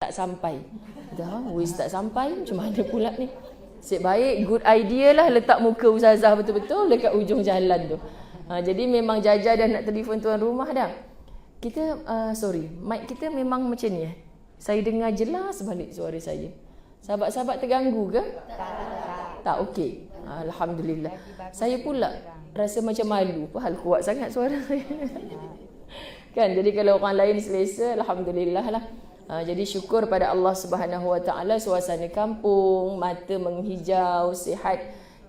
tak sampai. Dah, wis tak sampai, macam mana pula ni? Asyik baik, good idea lah letak muka ustazah betul-betul dekat ujung jalan tu. Jadi memang Jaja dah nak telefon tuan rumah dah. Kita, mic kita memang macam ni. Saya dengar jelas balik suara saya. Sahabat-sahabat terganggu ke? Tak okey. Alhamdulillah. Saya pula rasa macam malu. Hal kuat sangat suara saya. Kan, jadi kalau orang lain selesa, alhamdulillah lah. Jadi syukur pada Allah Subhanahu Wa Taala, suasana kampung, mata menghijau, sihat.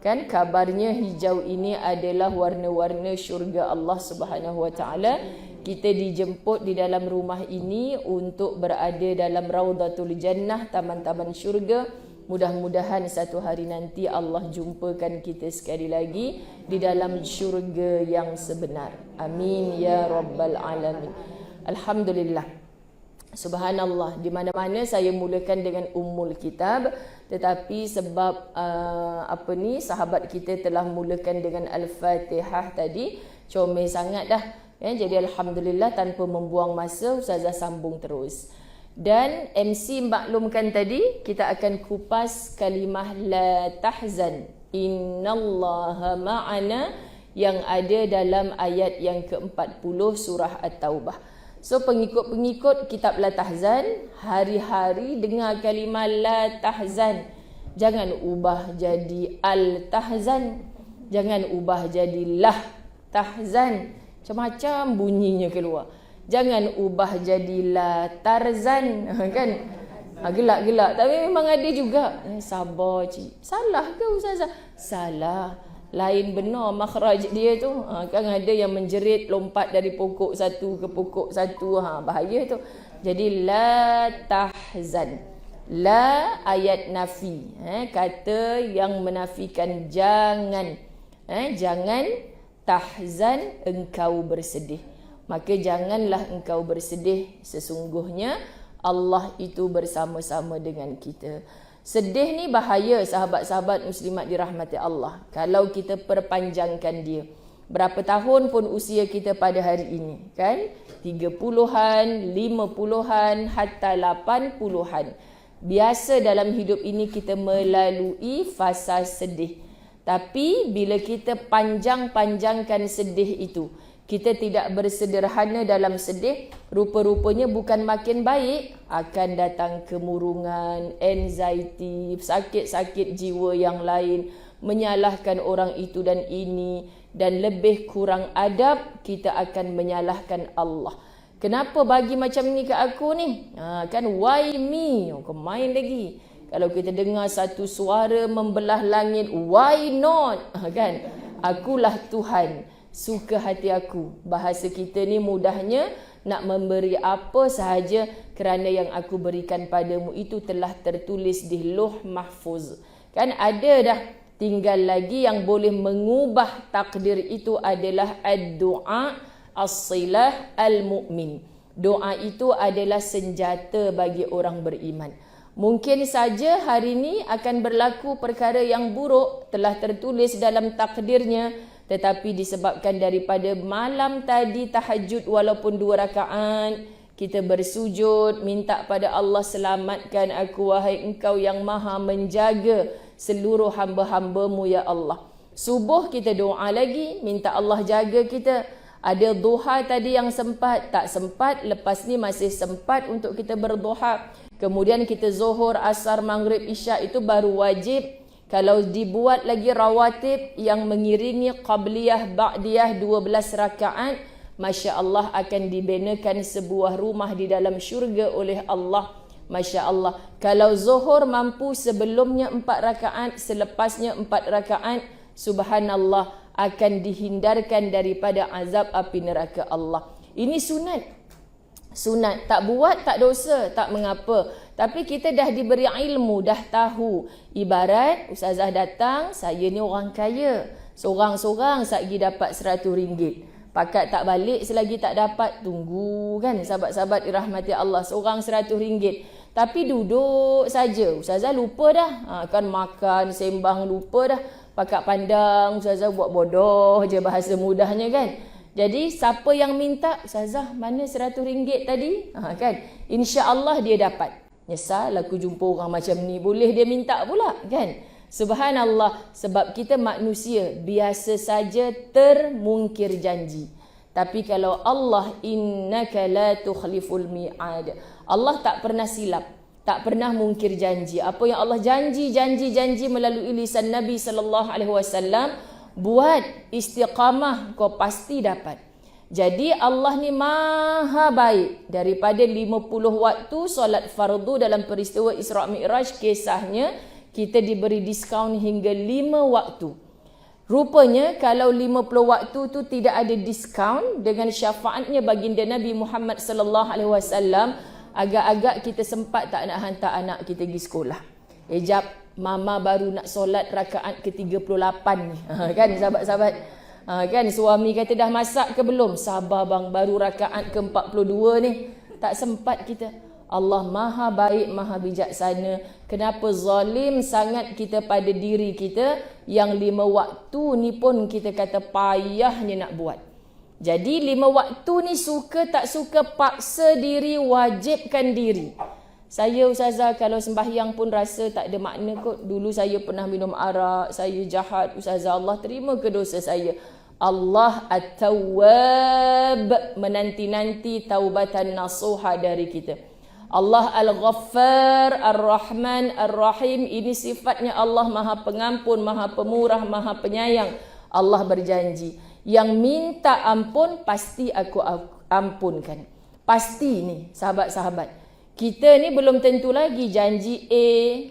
Kan kabarnya hijau ini adalah warna-warna syurga Allah Subhanahu Wa Taala. Kita dijemput di dalam rumah ini untuk berada dalam Raudatul Jannah, taman-taman syurga. Mudah-mudahan satu hari nanti Allah jumpakan kita sekali lagi di dalam syurga yang sebenar. Amin ya rabbal alamin. Alhamdulillah. Subhanallah, di mana-mana saya mulakan dengan Ummul Kitab, tetapi sebab sahabat kita telah mulakan dengan Al-Fatihah tadi, comel sangat dah. Jadi alhamdulillah, tanpa membuang masa, Ustazah sambung terus. Dan MC maklumkan tadi, kita akan kupas kalimah la tahzan innallaha ma'ana yang ada dalam ayat yang ke-40 surah At-Taubah. So pengikut-pengikut kitab La Tahzan, hari-hari dengar kalimah La Tahzan. Jangan ubah jadi Al-Tahzan. Jangan ubah jadi Lah Tahzan. Macam-macam bunyinya keluar. Jangan ubah jadi La Tarzan. Kan? Gelak-gelak. Tapi memang ada juga. Sabar cik. Salah ke Ustazah? Salah. Lain benar makhraj dia tu. Kan ada yang menjerit lompat dari pokok satu ke pokok satu. Bahaya tu. Jadi la tahzan. La ayat nafi. Kata yang menafikan jangan. Jangan tahzan engkau bersedih. Maka janganlah engkau bersedih. Sesungguhnya Allah itu bersama-sama dengan kita. Sedih ni bahaya sahabat-sahabat muslimat dirahmati Allah. Kalau kita perpanjangkan dia. Berapa tahun pun usia kita pada hari ini. Kan? 30-an, 50-an, hatta 80-an. Biasa dalam hidup ini kita melalui fasa sedih. Tapi bila kita panjang-panjangkan sedih itu, kita tidak bersederhana dalam sedih, rupa-rupanya bukan makin baik, akan datang kemurungan, anxiety, sakit-sakit jiwa yang lain, menyalahkan orang itu dan ini, dan lebih kurang adab, kita akan menyalahkan Allah. Kenapa bagi macam ni ke aku ni? Kan why me? Kau main lagi. Kalau kita dengar satu suara membelah langit, why not? Kan? Akulah Tuhan. Suka hati aku. Bahasa kita ni mudahnya nak memberi apa sahaja kerana yang aku berikan padamu itu telah tertulis di Lauh Mahfuz. Kan ada dah. Tinggal lagi yang boleh mengubah takdir itu adalah ad-du'a as-silah al-mu'min. Doa itu adalah senjata bagi orang beriman. Mungkin saja hari ini akan berlaku perkara yang buruk telah tertulis dalam takdirnya, tetapi disebabkan daripada malam tadi tahajud walaupun 2 rakaat, kita bersujud minta pada Allah, selamatkan aku wahai engkau yang maha menjaga seluruh hamba-hambamu ya Allah. Subuh kita doa lagi, minta Allah jaga kita. Ada duha tadi yang sempat, tak sempat, lepas ni masih sempat untuk kita berduha. Kemudian kita zuhur, asar, maghrib, isya itu baru wajib. Kalau dibuat lagi rawatib yang mengiringi qabliyah, ba'diyah 12 rakaat, Masya Allah akan dibinakan sebuah rumah di dalam syurga oleh Allah. Masya Allah. Kalau zuhur mampu sebelumnya 4 rakaat, selepasnya 4 rakaat, subhanallah, akan dihindarkan daripada azab api neraka Allah. Ini sunat. Sunat. Tak buat, tak dosa, tak mengapa. Tapi kita dah diberi ilmu, dah tahu. Ibarat Ustazah datang, saya ni orang kaya. Seorang-seorang sagi dapat RM100. Pakat tak balik selagi tak dapat, tunggu kan sahabat-sahabat dirahmati Allah. Seorang RM100. Tapi duduk saja. Ustazah lupa dah. Kan makan, sembang, lupa dah. Pakat pandang, Ustazah buat bodoh je bahasa mudahnya kan. Jadi siapa yang minta, Ustazah mana RM100 tadi? Kan? InsyaAllah dia dapat. Nyesal aku jumpa orang macam ni, boleh dia minta pula kan. Subhanallah, sebab kita manusia biasa saja termungkir janji. Tapi kalau Allah, innaka la tukhliful mi'ad, Allah tak pernah silap, tak pernah mungkir janji. Apa yang Allah janji melalui lisan Nabi SAW, buat istiqamah kau pasti dapat. Jadi Allah ni maha baik. Daripada 50 waktu solat fardu dalam peristiwa Isra' Mi'raj, kisahnya kita diberi diskaun hingga 5 waktu. Rupanya kalau 50 waktu tu tidak ada diskaun, dengan syafaatnya baginda Nabi Muhammad sallallahu alaihi wasallam, agak-agak kita sempat tak nak hantar anak kita pergi sekolah. Jap, mama baru nak solat rakaat ke-38 ni. Kan sahabat-sahabat? Kan suami kata dah masak ke belum? Sabar bang, baru rakaat ke-42 ni. Tak sempat kita. Allah maha baik, maha bijaksana. Kenapa zalim sangat kita pada diri kita, yang 5 waktu ni pun kita kata payahnya nak buat. Jadi 5 waktu ni suka tak suka paksa diri, wajibkan diri. Saya Ustazah kalau sembahyang pun rasa tak ada makna kot. Dulu saya pernah minum arak, saya jahat Ustazah, Allah terima ke dosa saya? Allah At-Tawwab, menanti-nanti taubatan nasuha dari kita. Allah Al-Ghaffar, Ar-Rahman, Ar-Rahim, ini sifatnya Allah, maha pengampun, maha pemurah, maha penyayang. Allah berjanji, yang minta ampun pasti aku ampunkan. Pasti ni sahabat-sahabat. Kita ni belum tentu lagi janji A,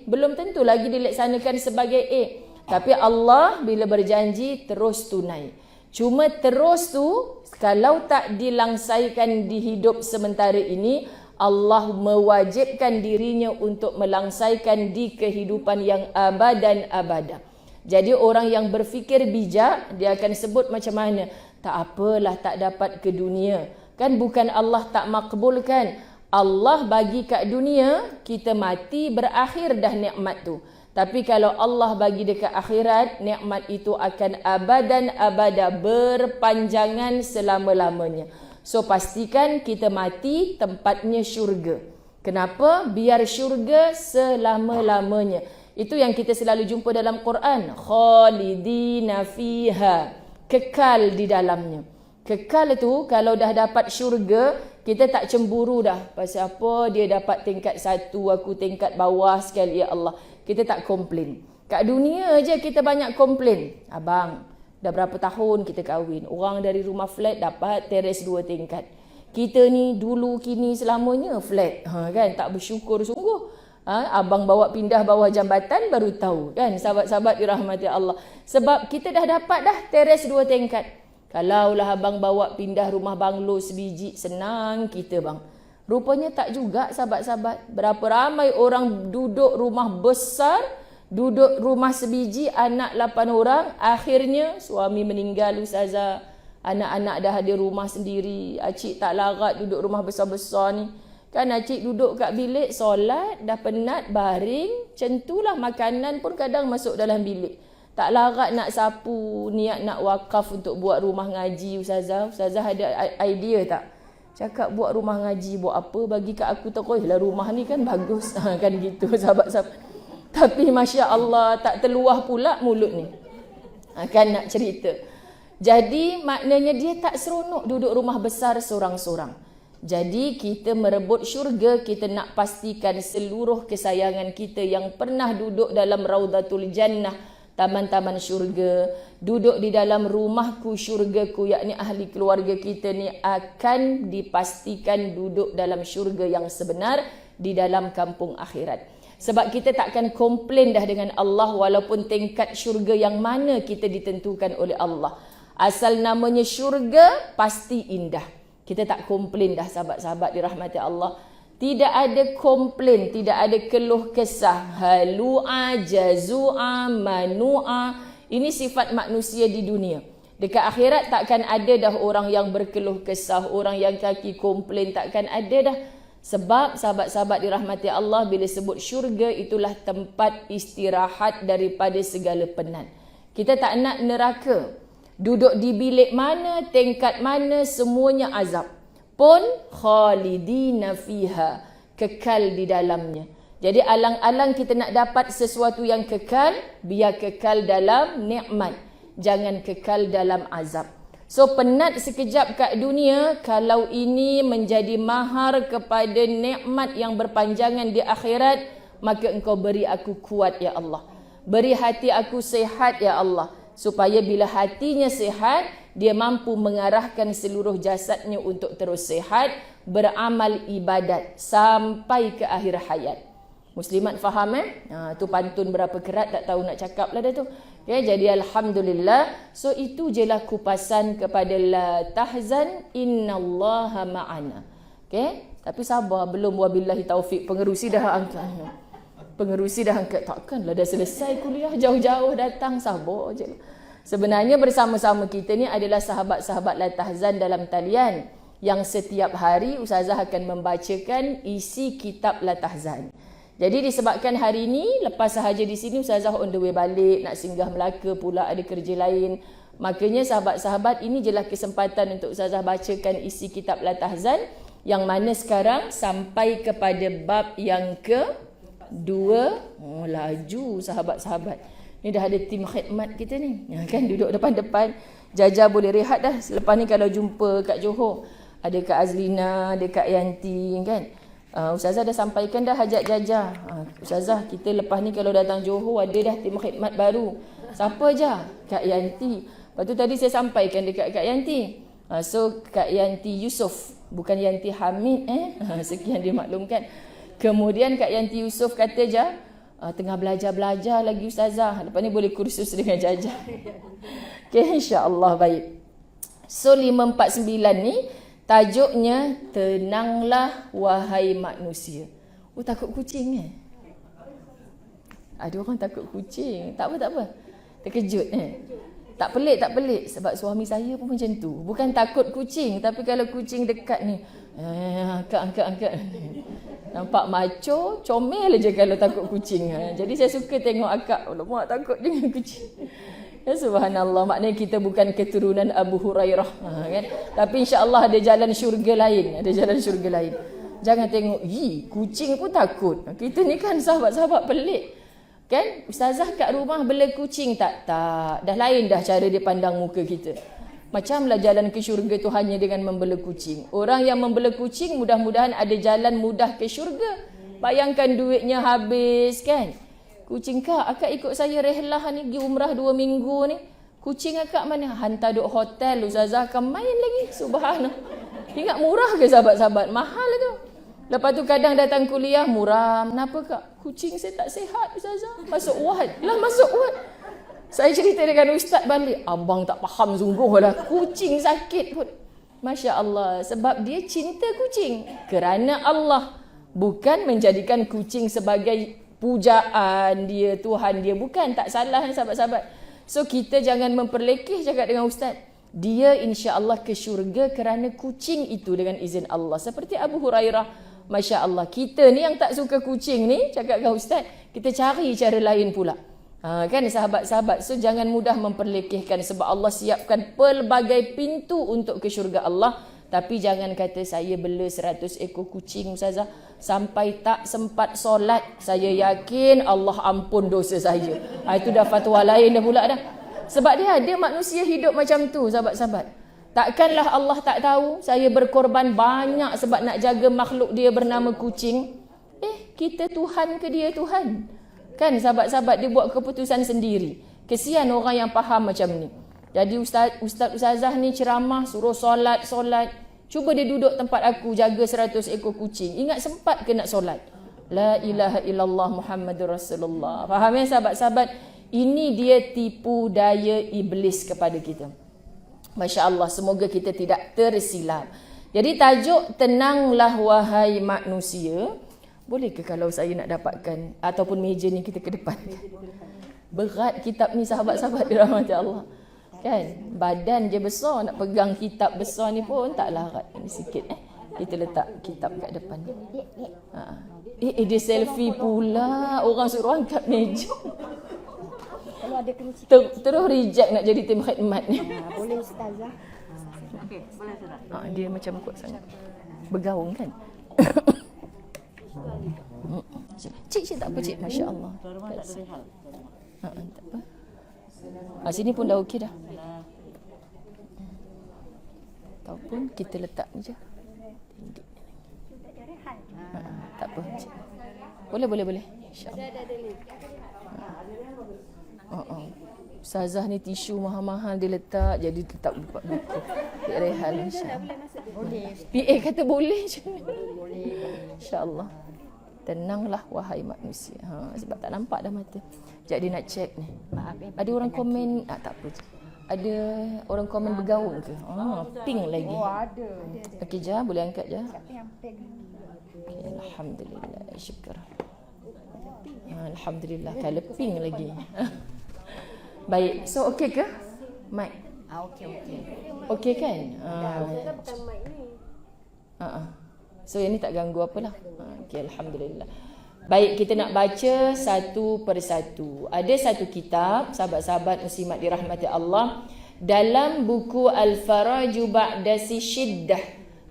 belum tentu lagi dilaksanakan sebagai A. Tapi Allah bila berjanji terus tunai. Cuma terus tu kalau tak dilangsaikan di hidup sementara ini, Allah mewajibkan dirinya untuk melangsaikan di kehidupan yang abadan abada. Jadi orang yang berfikir bijak, dia akan sebut macam mana? Tak apalah tak dapat ke dunia. Kan bukan Allah tak makbulkan. Allah bagi kat dunia, kita mati berakhir dah nikmat tu. Tapi kalau Allah bagi dekat akhirat, nikmat itu akan abadan abada, berpanjangan selama-lamanya. So pastikan kita mati tempatnya syurga. Kenapa? Biar syurga selama-lamanya. Itu yang kita selalu jumpa dalam Quran. Khalidina fiha, kekal di dalamnya. Kekal itu kalau dah dapat syurga, kita tak cemburu dah. Pasal apa dia dapat tingkat 1, aku tingkat bawah sekali, ya Allah. Kita tak komplain. Kat dunia aja kita banyak komplain. Abang, dah berapa tahun kita kahwin, orang dari rumah flat dapat teres 2 tingkat. Kita ni dulu kini selamanya flat. Kan tak bersyukur sungguh. Abang bawa pindah bawah jambatan baru tahu kan, sahabat-sahabat dirahmati Allah. Sebab kita dah dapat dah teres 2 tingkat. Kalaulah abang bawa pindah rumah banglo sebiji, senang kita bang. Rupanya tak juga sahabat-sahabat. Berapa ramai orang duduk rumah besar, duduk rumah sebiji, anak 8 orang, akhirnya suami meninggal Ustazah. Anak-anak dah ada rumah sendiri. Acik tak larat duduk rumah besar-besar ni. Kan acik duduk kat bilik, solat, dah penat, baring. Macam itulah makanan pun kadang masuk dalam bilik. Tak larat nak sapu, niat nak wakaf untuk buat rumah ngaji Ustazah. Ustazah ada idea tak? Cakap buat rumah ngaji, buat apa? Bagi kat aku terus lah, rumah ni kan bagus. Kan gitu sahabat-sahabat. Tapi Masya Allah, tak terluah pula mulut ni. Kan nak cerita. Jadi maknanya dia tak seronok duduk rumah besar seorang-seorang. Jadi kita merebut syurga, kita nak pastikan seluruh kesayangan kita yang pernah duduk dalam Raudatul Jannah, taman-taman syurga, duduk di dalam rumahku syurgaku, yakni ahli keluarga kita ni akan dipastikan duduk dalam syurga yang sebenar di dalam kampung akhirat. Sebab kita takkan komplain dah dengan Allah walaupun tingkat syurga yang mana kita ditentukan oleh Allah. Asal namanya syurga pasti indah. Kita tak komplain dah sahabat-sahabat dirahmati Allah. Tidak ada komplain, tidak ada keluh kesah, halu'a, jazu'a, manu'a. Ini sifat manusia di dunia. Dekat akhirat takkan ada dah orang yang berkeluh kesah, orang yang kaki komplain, takkan ada dah. Sebab sahabat-sahabat dirahmati Allah, bila sebut syurga itulah tempat istirahat daripada segala penat. Kita tak nak neraka. Duduk di bilik mana, tingkat mana, semuanya azab. Pun khalidina fiha, kekal di dalamnya. Jadi alang-alang kita nak dapat sesuatu yang kekal, biar kekal dalam nikmat, jangan kekal dalam azab. So penat sekejap kat dunia, kalau ini menjadi mahar kepada nikmat yang berpanjangan di akhirat, maka engkau beri aku kuat ya Allah. Beri hati aku sihat ya Allah, supaya bila hatinya sihat, dia mampu mengarahkan seluruh jasadnya untuk terus sihat, beramal ibadat sampai ke akhir hayat. Muslimat faham tu pantun berapa kerat tak tahu nak cakap lah dah tu. Okay, jadi alhamdulillah. So itu je lah kupasan kepada la tahzan innallaha ma'ana. Okay, tapi sabar, belum wabillahi taufik. Pengerusi dah angkat. Pengerusi dah angkat. Takkanlah dah selesai kuliah jauh-jauh datang, sabar je lah. Sebenarnya bersama-sama kita ni adalah sahabat-sahabat la tahzan dalam talian, yang setiap hari Ustazah akan membacakan isi kitab la tahzan. Jadi disebabkan hari ini lepas sahaja di sini Ustazah on the way balik, nak singgah Melaka pula, ada kerja lain. Makanya sahabat-sahabat, ini jelah kesempatan untuk Ustazah bacakan isi kitab la tahzan, yang mana sekarang sampai kepada bab yang ke-2. Oh, laju sahabat-sahabat. Ni dah ada tim khidmat kita ni. Kan duduk depan-depan. Jaja boleh rehat dah. Selepas ni kalau jumpa kat Johor, ada Kak Azlina, ada Kak Yanti kan. Ustazah dah sampaikan dah hajat Jaja. Ustazah, kita lepas ni kalau datang Johor ada dah tim khidmat baru. Siapa je? Kak Yanti. Lepas tu tadi saya sampaikan dekat Kak Yanti. So Kak Yanti Yusof, bukan Yanti Hamid sekian dimaklumkan. Kemudian Kak Yanti Yusof kata je, tengah belajar-belajar lagi Ustazah. Lepas ni boleh kursus dengan Jaja. Okay, insya-Allah baik. So 549 ni tajuknya, tenanglah wahai manusia. Oh, takut kucing Ada orang takut kucing. Tak apa, tak apa. Terkejut Tak pelik. Sebab suami saya pun macam tu. Bukan takut kucing, tapi kalau kucing dekat ni, angkat. Nampak macho, comel je kalau takut kucing. Jadi saya suka tengok akak. Alamak, takut dengan kucing. Ya, subhanallah, maknanya kita bukan keturunan Abu Hurairah kan? Tapi insya-Allah ada jalan syurga lain, Jangan tengok, kucing pun takut. Kita ni kan sahabat-sahabat pelik. Kan? Ustazah kat rumah bela kucing tak? Dah lain dah cara dia pandang muka kita. Macamlah jalan ke syurga tu hanya dengan membela kucing. Orang yang membela kucing mudah-mudahan ada jalan mudah ke syurga. Bayangkan duitnya habis kan? Kucing akak ikut saya rehlah ni, pergi umrah 2 minggu ni. Kucing akak mana? Hantar duk hotel, Ustazah akan main lagi. Subhanallah. Ingat murah ke sahabat-sahabat? Mahal tu. Lepas tu kadang datang kuliah, muram. Kenapa kak? Kucing saya tak sihat Ustazah. Masuk ward. Masuk ward. Saya cerita dengan Ustaz balik. Abang tak faham sungguh lah. Kucing sakit pun. Masya Allah. Sebab dia cinta kucing. Kerana Allah. Bukan menjadikan kucing sebagai pujaan dia, Tuhan dia. Bukan, tak salah sahabat-sahabat. So kita jangan memperlekeh cakap dengan Ustaz. Dia insya-Allah ke syurga kerana kucing itu dengan izin Allah. Seperti Abu Hurairah. Masya Allah. Kita ni yang tak suka kucing ni, cakap dengan Ustaz, kita cari cara lain pula. Kan sahabat-sahabat. So jangan mudah memperlekehkan, sebab Allah siapkan pelbagai pintu untuk ke syurga Allah. Tapi jangan kata saya bela 100 ekor kucing Ustazah, sampai tak sempat solat, saya yakin Allah ampun dosa saya. Itu dah fatwa lain dah pula dah. Sebab dia ada manusia hidup macam tu sahabat-sahabat. Takkanlah Allah tak tahu saya berkorban banyak sebab nak jaga makhluk dia bernama kucing. Kita Tuhan ke dia Tuhan? Kan sahabat-sahabat, dia buat keputusan sendiri. Kesian orang yang faham macam ni. Jadi ustazah ni ceramah suruh solat. Cuba dia duduk tempat aku jaga 100 ekor kucing. Ingat sempat ke nak solat? La ilaha illallah Muhammadur Rasulullah. Faham ya sahabat-sahabat? Ini dia tipu daya iblis kepada kita. Masya Allah, semoga kita tidak tersilap. Jadi tajuk, tenanglah wahai manusia. Boleh ke kalau saya nak dapatkan ataupun meja ni kita ke depan? Berat kitab ni sahabat-sahabat dirahmati Allah. Kan? Badan je besar, nak pegang kitab besar ni pun tak larat. Ini sikit kita letak kitab kat depan ni. Dia selfie pula. Orang suruh angkat meja. Kalau ada kerusi Terus reject nak jadi tim khidmat ni. boleh Ustazah. Okey, boleh Ustazah. Dia macam kuat sangat. Bergaung kan? Cik tak apa cik, masya-Allah. Tak apa. Sini pun dah okey dah. Ataupun kita letak ni je. Tak apa cik. Boleh. Insya-Allah. Ustazah ni tisu mahal-mahal dia letak, jadi tetap buka buku. Dia rehat insya-Allah. PA kata boleh je. Insya-Allah. Tenanglah wahai manusia. Sebab tak nampak dah mata. Sekejap dia nak check ni. Ada orang komen, tak apa je. Ada orang komen bergaul ke? Pink lagi. Oh, ada. Okey je, boleh angkat je. Okay, alhamdulillah, syukur. Alhamdulillah, kalau pink lagi. Baik, so okey ke? Mic. Okey. Okey kan? So yang ni tak ganggu apalah. Okey, alhamdulillah. Baik, kita nak baca satu persatu. Ada satu kitab, sahabat-sahabat muslimat dirahmati Allah, dalam buku Al-Faraju Ba'da Shiddah.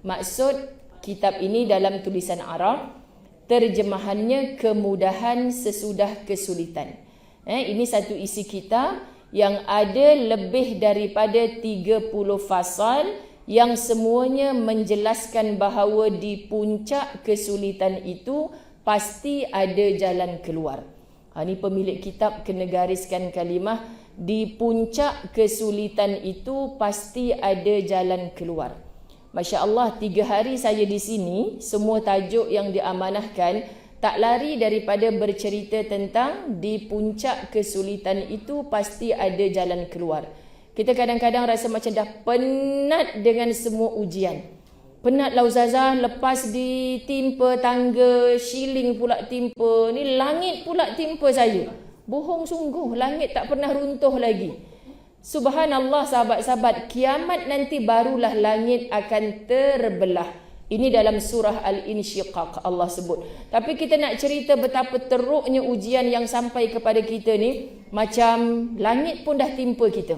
Maksud kitab ini dalam tulisan Arab, terjemahannya kemudahan sesudah kesulitan. Ini satu isi kitab yang ada lebih daripada 30 fasal yang semuanya menjelaskan bahawa di puncak kesulitan itu pasti ada jalan keluar. Ini pemilik kitab kena gariskan kalimah, di puncak kesulitan itu pasti ada jalan keluar. Masya Allah, 3 hari saya di sini, semua tajuk yang diamanahkan tak lari daripada bercerita tentang di puncak kesulitan itu pasti ada jalan keluar. Kita kadang-kadang rasa macam dah penat dengan semua ujian. Penatlah Ustazah, lepas ditimpa tangga, shilling pula timpa, ni langit pula timpa saya. Bohong sungguh, langit tak pernah runtuh lagi. Subhanallah sahabat-sahabat, kiamat nanti barulah langit akan terbelah. Ini dalam surah Al-Insyiqaq Allah sebut. Tapi kita nak cerita betapa teruknya ujian yang sampai kepada kita ni, macam langit pun dah timpa kita.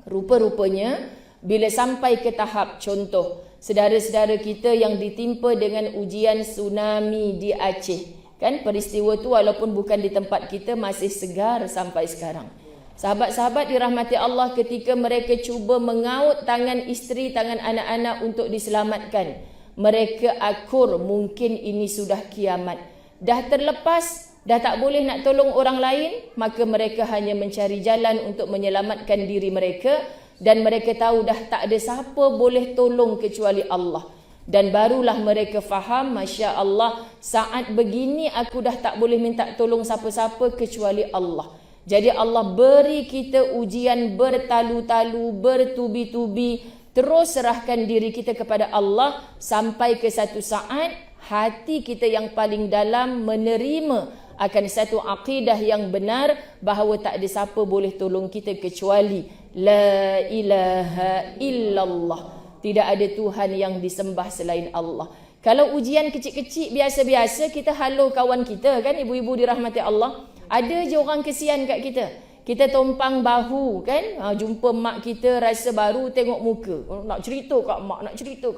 Rupa-rupanya bila sampai ke tahap contoh, saudara-saudara kita yang ditimpa dengan ujian tsunami di Aceh. Kan peristiwa tu walaupun bukan di tempat kita masih segar sampai sekarang. Sahabat-sahabat dirahmati Allah, ketika mereka cuba mengaut tangan isteri, tangan anak-anak untuk diselamatkan, mereka akur mungkin ini sudah kiamat. Dah terlepas, dah tak boleh nak tolong orang lain, maka mereka hanya mencari jalan untuk menyelamatkan diri mereka. Dan mereka tahu dah tak ada siapa boleh tolong kecuali Allah. Dan barulah mereka faham, Masya Allah, saat begini aku dah tak boleh minta tolong siapa-siapa kecuali Allah. Jadi Allah beri kita ujian bertalu-talu, bertubi-tubi, terus serahkan diri kita kepada Allah sampai ke satu saat hati kita yang paling dalam menerima akan satu akidah yang benar bahawa tak ada siapa boleh tolong kita kecuali La ilaha illallah. Tidak ada Tuhan yang disembah selain Allah. Kalau ujian kecil-kecil biasa-biasa, kita halau kawan kita kan, ibu-ibu dirahmati Allah. Ada je orang kesian kat kita. Kita tumpang bahu kan, jumpa mak kita rasa baru tengok muka. Nak cerita kat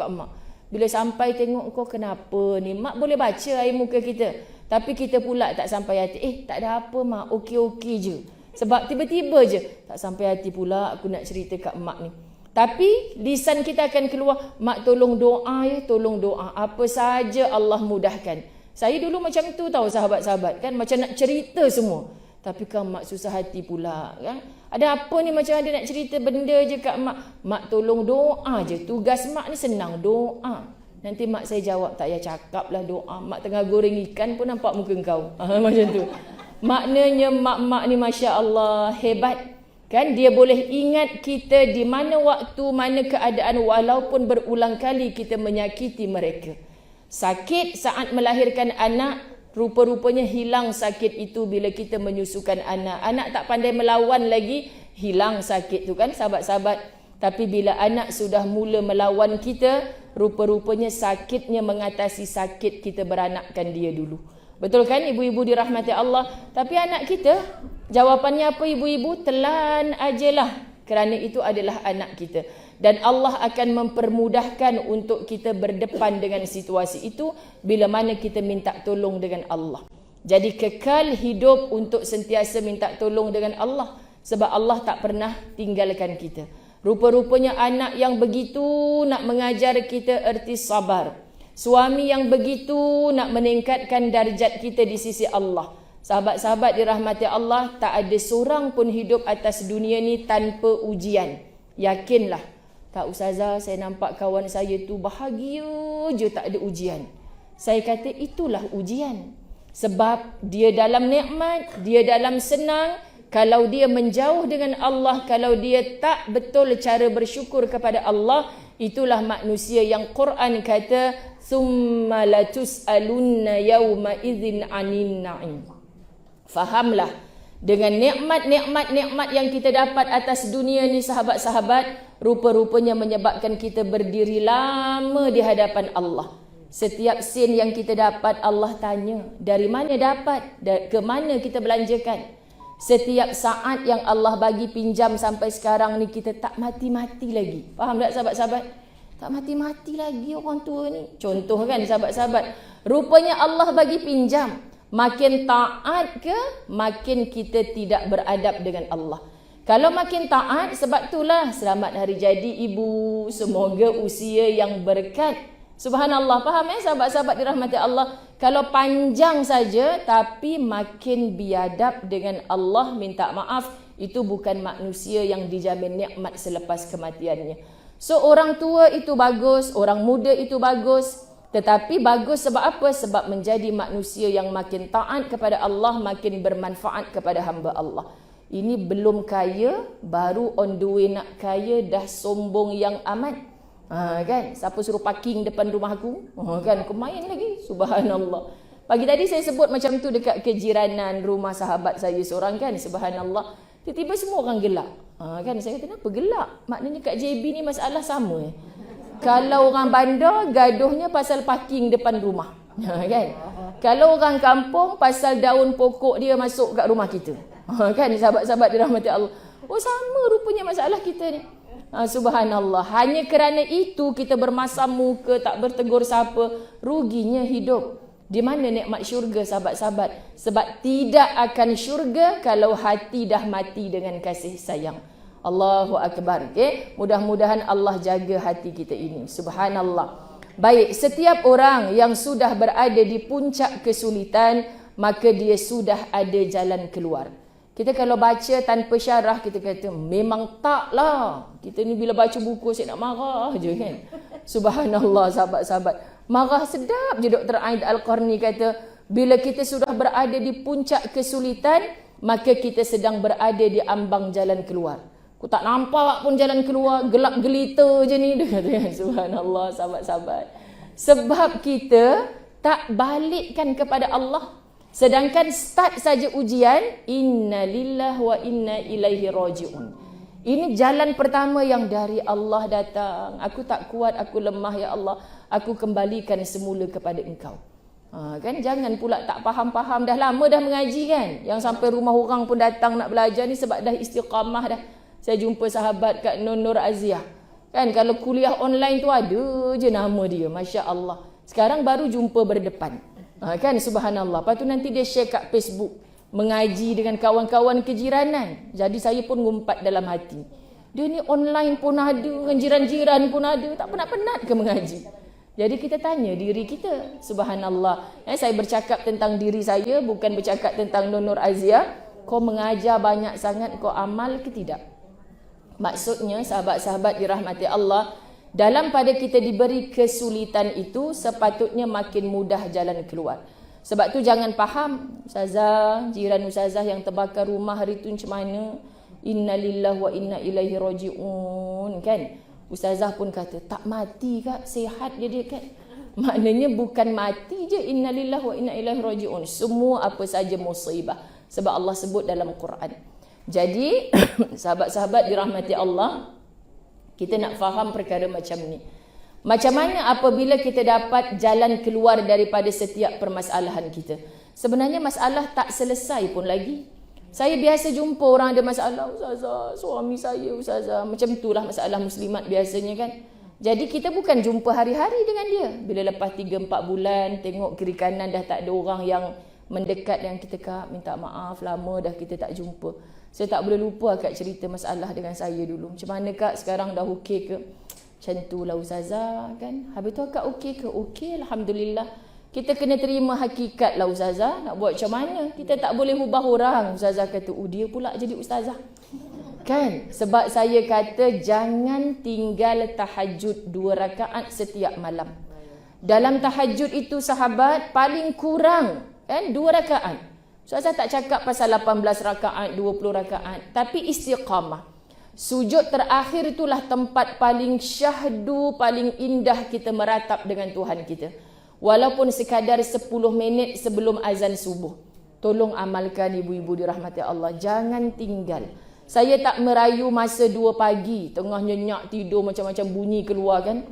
mak. Bila sampai tengok kau kenapa ni, mak boleh baca air muka kita. Tapi kita pula tak sampai hati. Tak ada apa mak, okey-okey je. Sebab tiba-tiba je tak sampai hati pula aku nak cerita kat mak ni. Tapi lisan kita akan keluar, mak tolong doa ya, tolong doa. Apa saja Allah mudahkan. Saya dulu macam tu tahu sahabat-sahabat kan, macam nak cerita semua. Tapi kan mak susah hati pula kan. Ada apa ni macam ada nak cerita benda je kat mak. Mak tolong doa je. Tugas mak ni senang, doa. Nanti mak saya jawab, tak payah cakap lah doa. Mak tengah goreng ikan pun nampak muka kau. Macam tu. Maknanya mak-mak ni Masya Allah hebat. Kan dia boleh ingat kita di mana waktu, mana keadaan walaupun berulang kali kita menyakiti mereka. Sakit saat melahirkan anak, rupa-rupanya hilang sakit itu bila kita menyusukan anak. Anak tak pandai melawan lagi, hilang sakit tu kan sahabat-sahabat. Tapi bila anak sudah mula melawan kita, rupa-rupanya sakitnya mengatasi sakit kita beranakkan dia dulu. Betul kan ibu-ibu dirahmati Allah? Tapi anak kita, jawapannya apa ibu-ibu? Telan ajalah. Kerana itu adalah anak kita. dan Allah akan mempermudahkan untuk kita berdepan dengan situasi itu bila mana kita minta tolong dengan Allah. Jadi kekal hidup untuk sentiasa minta tolong dengan Allah, sebab Allah tak pernah tinggalkan kita. Rupa-rupanya anak yang begitu nak mengajar kita erti sabar. Suami yang begitu nak meningkatkan darjat kita di sisi Allah. Sahabat-sahabat dirahmati Allah, tak ada seorang pun hidup atas dunia ni tanpa ujian. Yakinlah. Tak ustazah, saya nampak kawan saya tu bahagia je tak ada ujian. Saya kata itulah ujian. Sebab dia dalam nikmat, dia dalam senang. Kalau dia menjauh dengan Allah, kalau dia tak betul cara bersyukur kepada Allah, itulah manusia yang Quran kata summa latus'alunna yawma idzin 'anin na'im. Fahamlah, dengan nikmat yang kita dapat atas dunia ni sahabat-sahabat, rupa-rupanya menyebabkan kita berdiri lama di hadapan Allah. Setiap sen yang kita dapat Allah tanya, dari mana dapat? Ke mana kita belanjakan? Setiap saat yang Allah bagi pinjam sampai sekarang ni kita tak mati-mati lagi. Faham tak sahabat-sahabat? Tak mati-mati lagi orang tua ni. Contoh kan sahabat-sahabat, rupanya Allah bagi pinjam. Makin taat ke, makin kita tidak beradab dengan Allah. Kalau makin taat, sebab itulah selamat hari jadi ibu, semoga usia yang berkat. Subhanallah, faham sahabat-sahabat dirahmati Allah? Kalau panjang saja tapi makin biadab dengan Allah, minta maaf, itu bukan manusia yang dijamin nikmat selepas kematiannya. So orang tua itu bagus, orang muda itu bagus, tetapi bagus sebab apa? Sebab menjadi manusia yang makin taat kepada Allah, makin bermanfaat kepada hamba Allah. Ini belum kaya, baru on the way nak kaya, dah sombong yang amat. Kan, siapa suruh parking depan rumah aku? Kan, aku main lagi. Subhanallah. Pagi tadi saya sebut macam tu dekat kejiranan rumah sahabat saya seorang kan. Subhanallah. Tiba-tiba semua orang gelak. Kan, saya kata kenapa gelak? Maknanya kat JB ni masalah sama. Kalau orang bandar, gaduhnya pasal parking depan rumah. Kan? Kalau orang kampung, pasal daun pokok dia masuk kat rumah kita. Kan, sahabat-sahabat dirahmati Allah. Oh, sama rupanya masalah kita ni. Subhanallah. Hanya kerana itu kita bermasam muka, tak bertegur siapa, ruginya hidup. Di mana nikmat syurga sahabat-sahabat? Sebab tidak akan syurga kalau hati dah mati dengan kasih sayang. Allahu Akbar. Okay? Mudah-mudahan Allah jaga hati kita ini. Subhanallah. Baik, setiap orang yang sudah berada di puncak kesulitan, maka dia sudah ada jalan keluar. Kita kalau baca tanpa syarah, kita kata memang taklah. Kita ni bila baca buku saya nak marah je kan. Subhanallah sahabat-sahabat. Marah sedap je Dr. Aid Al-Qarni kata, bila kita sudah berada di puncak kesulitan, maka kita sedang berada di ambang jalan keluar. Aku tak nampak pun jalan keluar, gelap gelita je ni. Dia kata kan. Subhanallah sahabat-sahabat. Sebab kita tak balikkan kepada Allah. Sedangkan start saja ujian, inna lillahi wa inna ilaihi raji'un. Ini jalan pertama yang dari Allah datang. Aku tak kuat, aku lemah ya Allah. Aku kembalikan semula kepada Engkau. Kan jangan pula tak faham-faham, dah lama dah mengaji kan. Yang sampai rumah orang pun datang nak belajar ni sebab dah istiqamah dah. Saya jumpa sahabat kat Nur Aziah. Kan kalau kuliah online tu ada je nama dia, masya-Allah. Sekarang baru jumpa berdepan. Kan subhanallah. Lepas tu nanti dia share kat Facebook, mengaji dengan kawan-kawan kejiranan. Jadi saya pun ngumpat dalam hati, dia ni online pun ada, dengan jiran-jiran pun ada, tak penat-penat ke mengaji? Jadi kita tanya diri kita, subhanallah. Saya bercakap tentang diri saya, bukan bercakap tentang Nur Aziah. Kau mengajar banyak sangat, kau amal ke tidak? Maksudnya sahabat-sahabat dirahmati Allah, dalam pada kita diberi kesulitan itu, sepatutnya makin mudah jalan keluar. Sebab tu jangan faham, ustazah, jiran ustazah yang terbakar rumah hari tu macam mana? Inna lillahi wa inna ilaihi raji'un. Kan? Ustazah pun kata, tak mati kak, sihat je dia kan? Maknanya bukan mati je, inna lillahi wa inna ilaihi raji'un. Semua apa saja musibah. Sebab Allah sebut dalam Quran. Jadi, sahabat-sahabat dirahmati Allah, kita nak faham perkara macam ni. Macam mana apabila kita dapat jalan keluar daripada setiap permasalahan kita? Sebenarnya masalah tak selesai pun lagi. Saya biasa jumpa orang ada masalah, ustazah, suami saya ustazah. Macam itulah masalah muslimat biasanya kan. Jadi kita bukan jumpa hari-hari dengan dia. Bila lepas 3-4 bulan, tengok kiri kanan dah tak ada orang yang mendekat yang kita, Kak, minta maaf, lama dah kita tak jumpa. Saya tak boleh lupa Kak cerita masalah dengan saya dulu. Macam mana Kak sekarang dah okey ke? Macam itulah ustazah kan. Habis tu Kak okey ke? Okey, alhamdulillah. Kita kena terima hakikat lah ustazah. Nak buat macam mana? Kita tak boleh ubah orang. Ustazah kata, dia pula jadi ustazah. Kan? Sebab saya kata jangan tinggal tahajud 2 rakaat setiap malam. Dalam tahajud itu sahabat paling kurang kan 2 rakaat. Ustazah tak cakap pasal 18 rakaat, 20 rakaat. Tapi istiqamah. Sujud terakhir itulah tempat paling syahdu, paling indah kita meratap dengan Tuhan kita. Walaupun sekadar 10 minit sebelum azan subuh. Tolong amalkan ibu-ibu dirahmati Allah. Jangan tinggal. Saya tak merayu masa 2 pagi. Tengah nyenyak tidur macam-macam bunyi keluar kan.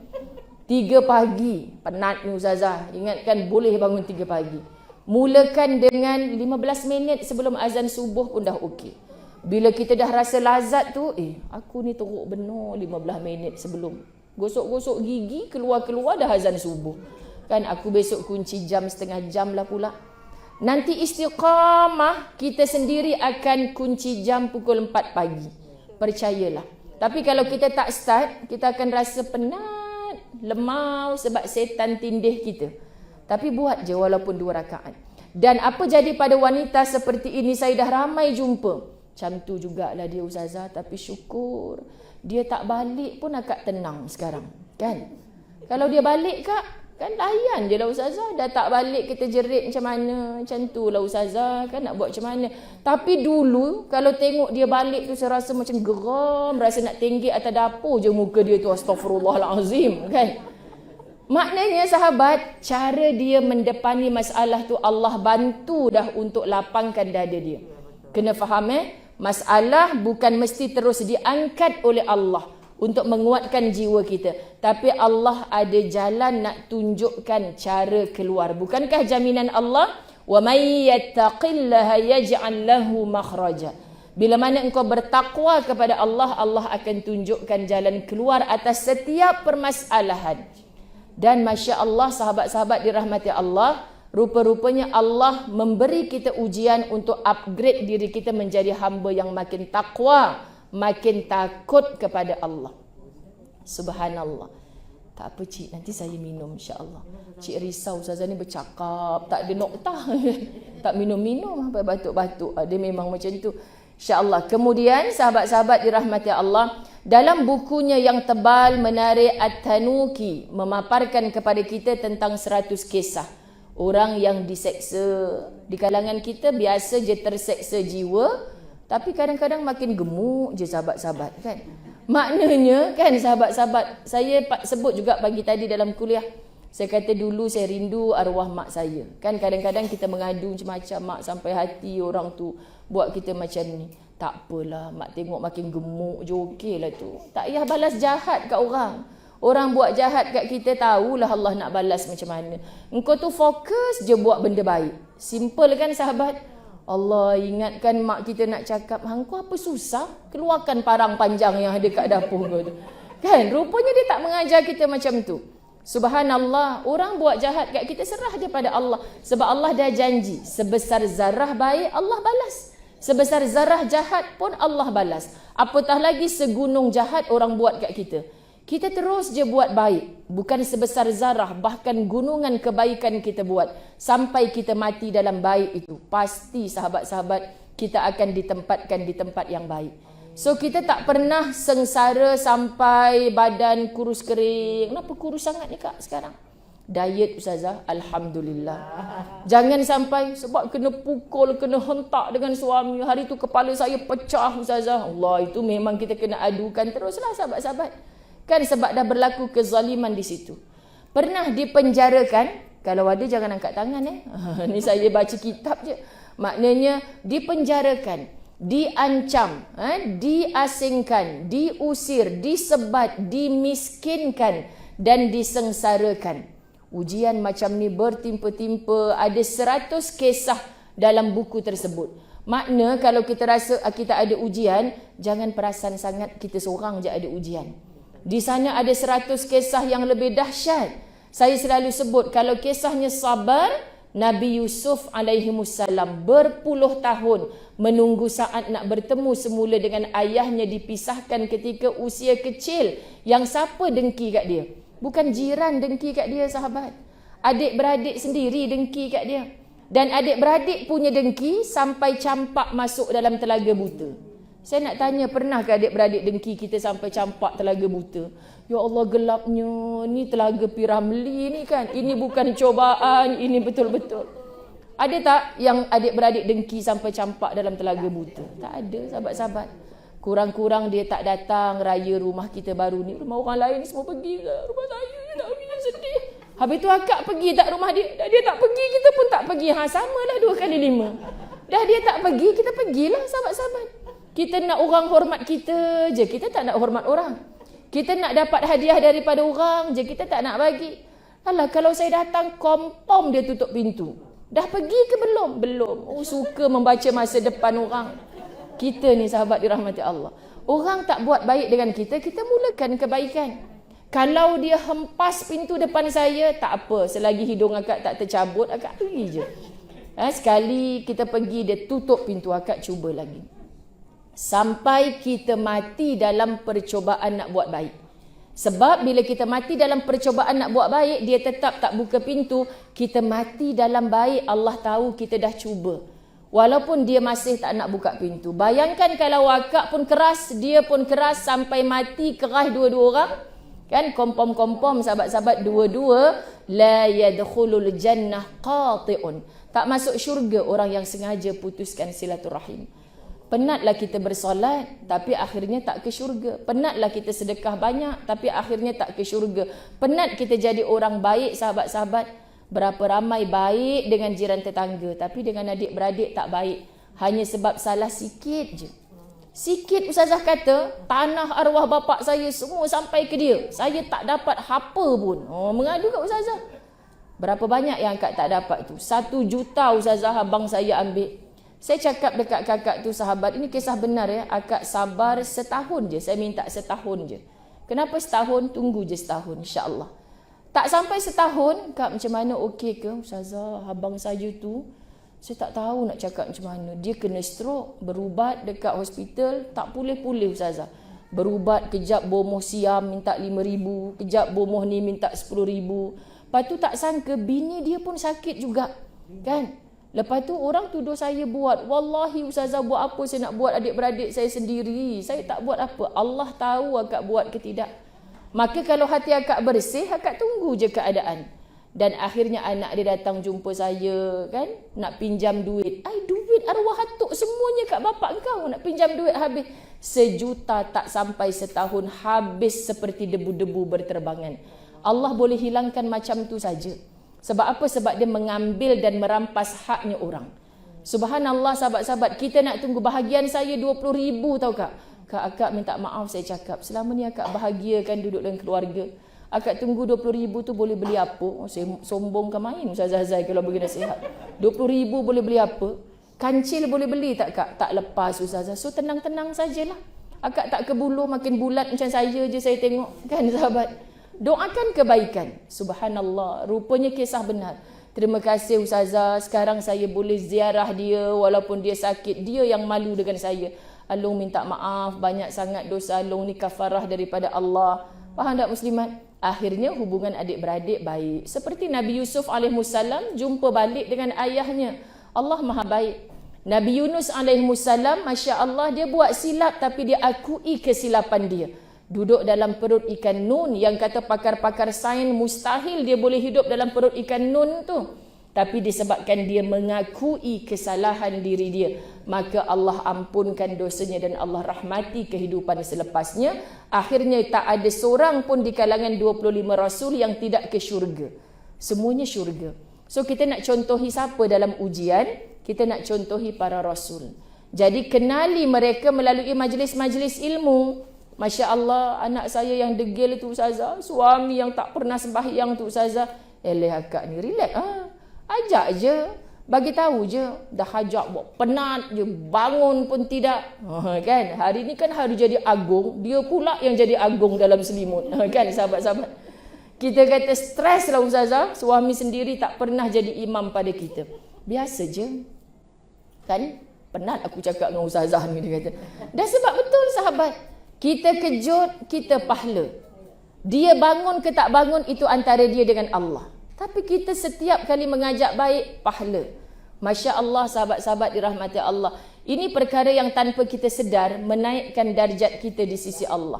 3 pagi. Penat ni ustazah. Ingatkan boleh bangun 3 pagi. Mulakan dengan 15 minit sebelum azan subuh pun dah okey. Bila kita dah rasa lazat tu, aku ni teruk benar 15 minit sebelum. Gosok-gosok gigi, keluar-keluar dah azan subuh. Kan aku besok kunci jam setengah jam lah pula. Nanti istiqamah kita sendiri akan kunci jam pukul 4 pagi. Percayalah. Tapi kalau kita tak start, kita akan rasa penat, lemau sebab setan tindih kita. Tapi buat je walaupun 2 rakaat. Dan apa jadi pada wanita seperti ini saya dah ramai jumpa. Macam tu jugalah dia ustazah, tapi syukur dia tak balik pun agak tenang sekarang. Kan? Kalau dia balik Kak, kan layan je lah ustazah. Dah tak balik kita jerit macam mana. Macam tu lah ustazah. Kan nak buat macam mana. Tapi dulu kalau tengok dia balik tu saya rasa macam geram. Rasa nak tenggek atas dapur je muka dia tu. Astaghfirullahalazim. Kan. Maknanya sahabat, cara dia mendepani masalah tu Allah bantu dah untuk lapangkan dada dia. Kena faham masalah bukan mesti terus diangkat oleh Allah untuk menguatkan jiwa kita. Tapi Allah ada jalan nak tunjukkan cara keluar. Bukankah jaminan Allah? وَمَنْ يَتَّقِ اللَّهَ يَجْعَلْ لَهُ مَخْرَجًا. Bila mana engkau bertakwa kepada Allah, Allah akan tunjukkan jalan keluar atas setiap permasalahan. Dan Masya Allah sahabat-sahabat dirahmati Allah, rupa-rupanya Allah memberi kita ujian untuk upgrade diri kita menjadi hamba yang makin takwa, makin takut kepada Allah. Subhanallah. Tak apa cik, nanti saya minum insya-Allah. Cik risau ustazah ni bercakap, tak ada noktah. Tak minum-minum sampai batuk-batuk. Dia memang macam tu. Insya-Allah. Kemudian sahabat-sahabat dirahmati Allah, dalam bukunya yang tebal menarik At-Tanuki memaparkan kepada kita tentang 100 kisah orang yang diseksa. Di kalangan kita biasa je terseksa jiwa, tapi kadang-kadang makin gemuk je sahabat-sahabat kan. Maknanya kan sahabat-sahabat, saya sebut juga pagi tadi dalam kuliah. Saya kata dulu saya rindu arwah mak saya. Kan kadang-kadang kita mengadu macam-macam, mak sampai hati orang tu buat kita macam ni. Tak apalah, mak tengok makin gemuk je okeylah tu. Tak payah balas jahat kat orang. Orang buat jahat kat kita, tahulah Allah nak balas macam mana. Engkau tu fokus je buat benda baik. Simple kan sahabat? Allah ingatkan mak kita nak cakap, hang kau apa susah? Keluarkan parang panjang yang ada kat dapur kau tu. Kan? Rupanya dia tak mengajar kita macam tu. Subhanallah, orang buat jahat kat kita, serah je pada Allah. Sebab Allah dah janji, sebesar zarah baik Allah balas. Sebesar zarah jahat pun Allah balas. Apatah lagi segunung jahat orang buat kat kita. Kita terus je buat baik. Bukan sebesar zarah, bahkan gunungan kebaikan kita buat. Sampai kita mati dalam baik itu. Pasti sahabat-sahabat kita akan ditempatkan di tempat yang baik. So kita tak pernah sengsara sampai badan kurus kering. Kenapa kurus sangat ni Kak sekarang? Diet ustazah, alhamdulillah. Jangan sampai sebab kena pukul, kena hentak dengan suami. Hari tu kepala saya pecah ustazah. Allah, itu memang kita kena adukan teruslah sahabat-sahabat. Kan sebab dah berlaku kezaliman di situ. Pernah dipenjarakan, kalau ada jangan angkat tangan Ni saya baca kitab je. Maknanya dipenjarakan, diancam, diasingkan, diusir, disebat, dimiskinkan dan disengsarakan. Ujian macam ni bertimpa-timpa, ada 100 kisah dalam buku tersebut. Makna kalau kita rasa kita ada ujian, jangan perasan sangat kita seorang je ada ujian. Di sana ada 100 kisah yang lebih dahsyat. Saya selalu sebut kalau kisahnya sabar, Nabi Yusuf alaihimussalam berpuluh tahun menunggu saat nak bertemu semula dengan ayahnya, dipisahkan ketika usia kecil. Yang siapa dengki kat dia? Bukan jiran dengki kat dia, sahabat. Adik-beradik sendiri dengki kat dia. Dan adik-beradik punya dengki sampai campak masuk dalam telaga buta. Saya nak tanya, pernah ke adik-beradik dengki kita sampai campak telaga buta? Ya Allah, gelapnya, ni telaga Piramli ni kan. Ini bukan cobaan, ini betul-betul. Ada tak yang adik-beradik dengki sampai campak dalam telaga buta? Tak ada, sahabat-sahabat. Kurang-kurang dia tak datang raya rumah kita baru ni. Rumah orang lain semua pergi ke rumah saya je tak pergi, sedih. Habis tu akak pergi tak rumah dia? Dah dia tak pergi, kita pun tak pergi. Samalah 2 kali 5. Dah dia tak pergi, kita pergilah, sahabat-sahabat. Kita nak orang hormat kita je, kita tak nak hormat orang. Kita nak dapat hadiah daripada orang je, kita tak nak bagi. Alah, kalau saya datang, kompom dia tutup pintu. Dah pergi ke belum? Belum. Oh, suka membaca masa depan orang. Kita ni sahabat dirahmati Allah. Orang tak buat baik dengan kita, kita mulakan kebaikan. Kalau dia hempas pintu depan saya, tak apa. Selagi hidung akak tak tercabut, akak pergi je. Sekali kita pergi, dia tutup pintu, akak cuba lagi. Sampai kita mati dalam percobaan nak buat baik. Sebab bila kita mati dalam percobaan nak buat baik, dia tetap tak buka pintu. Kita mati dalam baik, Allah tahu kita dah cuba. Walaupun dia masih tak nak buka pintu. Bayangkan kalau akak pun keras, dia pun keras, sampai mati keras dua-dua orang. Kan kompom-kompom, sahabat-sahabat, dua-dua. La yadkhulul jannah qati'un. Tak masuk syurga orang yang sengaja putuskan silaturahim. Penatlah kita bersolat, tapi akhirnya tak ke syurga. Penatlah kita sedekah banyak, tapi akhirnya tak ke syurga. Penat kita jadi orang baik, sahabat-sahabat. Berapa ramai baik dengan jiran tetangga, tapi dengan adik-beradik tak baik. Hanya sebab salah sikit je. Sikit ustazah kata, tanah arwah bapak saya semua sampai ke dia. Saya tak dapat apa pun. Mengadu kat ustazah. Berapa banyak yang akak tak dapat tu? 1 juta ustazah abang saya ambil. Saya cakap dekat kakak tu, sahabat, ini kisah benar ya. Akak sabar setahun je. Saya minta setahun je. Kenapa setahun? Tunggu je setahun, insya-Allah. Tak sampai setahun, kak macam mana, okey ke ustazah? Abang saya tu, saya tak tahu nak cakap macam mana. Dia kena stroke, berubat dekat hospital, tak pulih-pulih ustazah. Berubat, kejap bomoh siam minta 5,000, kejap bomoh ni minta 10,000. Lepas tu tak sangka bini dia pun sakit juga. Kan? Lepas tu orang tuduh saya buat. Wallahi ustazah, buat apa saya nak buat adik-beradik saya sendiri? Saya tak buat apa. Allah tahu akak buat ke tidak. Maka kalau hati akak bersih, akak tunggu je keadaan. Dan akhirnya anak dia datang jumpa saya, kan? Nak pinjam duit. Duit arwah atuk semuanya kat bapak kau. Nak pinjam duit habis. 1 juta tak sampai setahun, habis seperti debu-debu berterbangan. Allah boleh hilangkan macam tu saja. Sebab apa? Sebab dia mengambil dan merampas haknya orang. Subhanallah, sahabat-sahabat, kita nak tunggu bahagian saya 20,000 tau kak. Kak, akak minta maaf saya cakap. Selama ni akak bahagia kan duduk dengan keluarga. Akak tunggu 20,000 tu boleh beli apa? Saya sombong ke main Ustazah Zai kalau bagi nasihat. 20,000 boleh beli apa? Kancil boleh beli tak kak? Tak lepas Ustazah. So tenang-tenang sajalah. Akak tak kebuluh makin bulat macam saya je saya tengok. Kan sahabat? Doakan kebaikan. Subhanallah. Rupanya kisah benar. Terima kasih Ustazah. Sekarang saya boleh ziarah dia walaupun dia sakit. Dia yang malu dengan saya. Alung minta maaf. Banyak sangat dosa Alung ni kafarah daripada Allah. Faham tak muslimat? Akhirnya hubungan adik-beradik baik. Seperti Nabi Yusuf alaihissalam jumpa balik dengan ayahnya. Allah maha baik. Nabi Yunus alaihissalam, Masya Allah, dia buat silap tapi dia akui kesilapan dia. Duduk dalam perut ikan nun yang kata pakar-pakar sains mustahil dia boleh hidup dalam perut ikan nun tu. Tapi disebabkan dia mengakui kesalahan diri dia, maka Allah ampunkan dosanya dan Allah rahmati kehidupan selepasnya. Akhirnya tak ada seorang pun di kalangan 25 Rasul yang tidak ke syurga. Semuanya syurga. So kita nak contohi siapa dalam ujian? Kita nak contohi para Rasul. Jadi kenali mereka melalui majlis-majlis ilmu. Masya Allah, anak saya yang degil tu Ustazah, suami yang tak pernah sembahyang tu Ustazah. Eleh akak ni relax. Ajak je. Bagi tahu je, dah hajak buat penat je, bangun pun tidak. Kan? Hari ni kan hari jadi agung, dia pula yang jadi agung dalam selimut. Kan sahabat-sahabat? Kita kata stres lah ustazah, suami sendiri tak pernah jadi imam pada kita. Biasa je. Kan? Penat aku cakap dengan ustazah ni, dia kata. Dan sebab betul sahabat, kita kejut, kita pahala. Dia bangun ke tak bangun, itu antara dia dengan Allah. Tapi kita setiap kali mengajak baik, pahala. Masya Allah sahabat-sahabat dirahmati Allah. Ini perkara yang tanpa kita sedar menaikkan darjat kita di sisi Allah.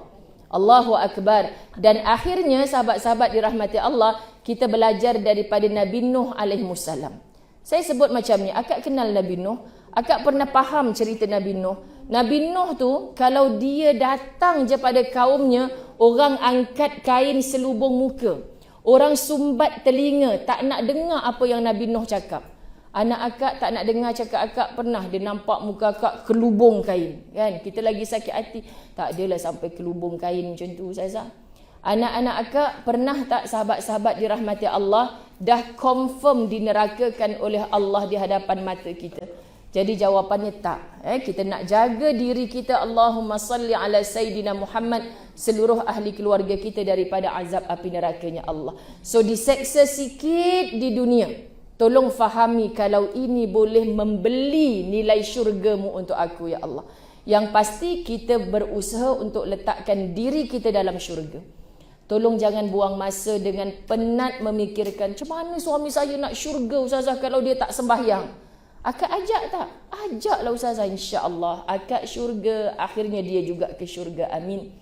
Allahu Akbar. Dan akhirnya sahabat-sahabat dirahmati Allah, kita belajar daripada Nabi Nuh alaihissalam. Saya sebut macam ni, akak kenal Nabi Nuh, akak pernah faham cerita Nabi Nuh. Nabi Nuh tu kalau dia datang je pada kaumnya, orang angkat kain selubung muka. Orang sumbat telinga, tak nak dengar apa yang Nabi Nuh cakap. Anak akak tak nak dengar cakap akak, pernah dia nampak muka akak kelubung kain. Kan? Kita lagi sakit hati. Tak adalah sampai kelubung kain macam tu Ustazah. Anak-anak akak pernah tak sahabat-sahabat dirahmati Allah dah confirm dinerakakan oleh Allah di hadapan mata kita? Jadi jawapannya tak. Kita nak jaga diri kita. Allahumma salli ala Sayyidina Muhammad, seluruh ahli keluarga kita daripada azab api nerakanya Allah. So diseksa sikit di dunia, tolong fahami kalau ini boleh membeli nilai syurgamu untuk aku ya Allah. Yang pasti kita berusaha untuk letakkan diri kita dalam syurga. Tolong jangan buang masa dengan penat memikirkan macam mana suami saya nak syurga ustazah kalau dia tak sembahyang. Akak ajak tak? Ajaklah ustazah, insya-Allah akak syurga, akhirnya dia juga ke syurga. Amin.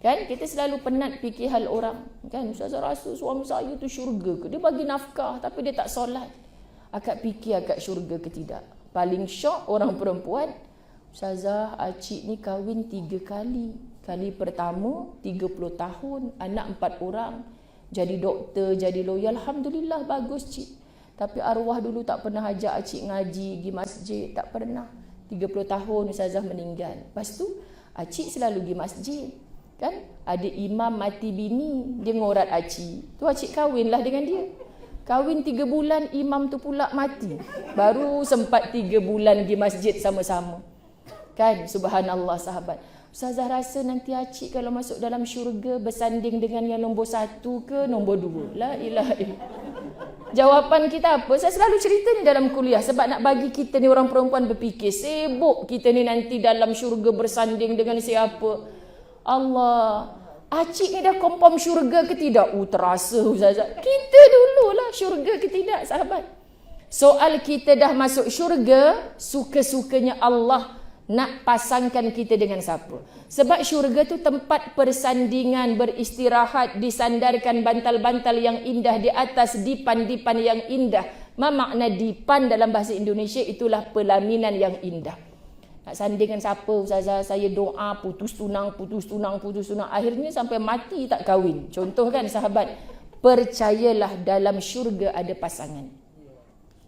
Kan kita selalu penat fikir hal orang. Kan ustazah rasa suami saya tu syurga ke? Dia bagi nafkah tapi dia tak solat. Akak fikir akak syurga ke tidak? Paling syok orang perempuan, ustazah acik ni kahwin 3 kali. Kali pertama 30 tahun, anak 4 orang. Jadi doktor, jadi lawyer, alhamdulillah bagus cik. Tapi arwah dulu tak pernah ajak acik ngaji, pergi masjid, tak pernah. 30 tahun ustazah meninggal. Lepas tu acik selalu pergi masjid. Kan? Ada imam mati bini, dia ngorat acik. Tu acik kahwinlah dengan dia. Kahwin 3 bulan, imam tu pula mati. Baru sempat 3 bulan pergi masjid sama-sama. Kan? Subhanallah sahabat. Ustazah rasa nanti acik kalau masuk dalam syurga bersanding dengan yang nombor 1 ke nombor 2. La ilaha illallah. Jawapan kita apa? Saya selalu cerita ni dalam kuliah sebab nak bagi kita ni orang perempuan berfikir. Sibuk kita ni nanti dalam syurga bersanding dengan siapa. Allah. Acik ni dah confirm syurga ke tidak? Terasa ustazah. Kita dululah syurga ke tidak sahabat. Soal kita dah masuk syurga, suka-sukanya Allah nak pasangkan kita dengan siapa. Sebab syurga tu tempat persandingan, beristirahat, disandarkan bantal-bantal yang indah di atas dipan-dipan yang indah. Ma makna dipan dalam bahasa Indonesia? Itulah pelaminan yang indah. Nak sandingkan siapa ustazah? Saya doa putus tunang. Akhirnya sampai mati tak kahwin. Contoh kan sahabat. Percayalah dalam syurga ada pasangan.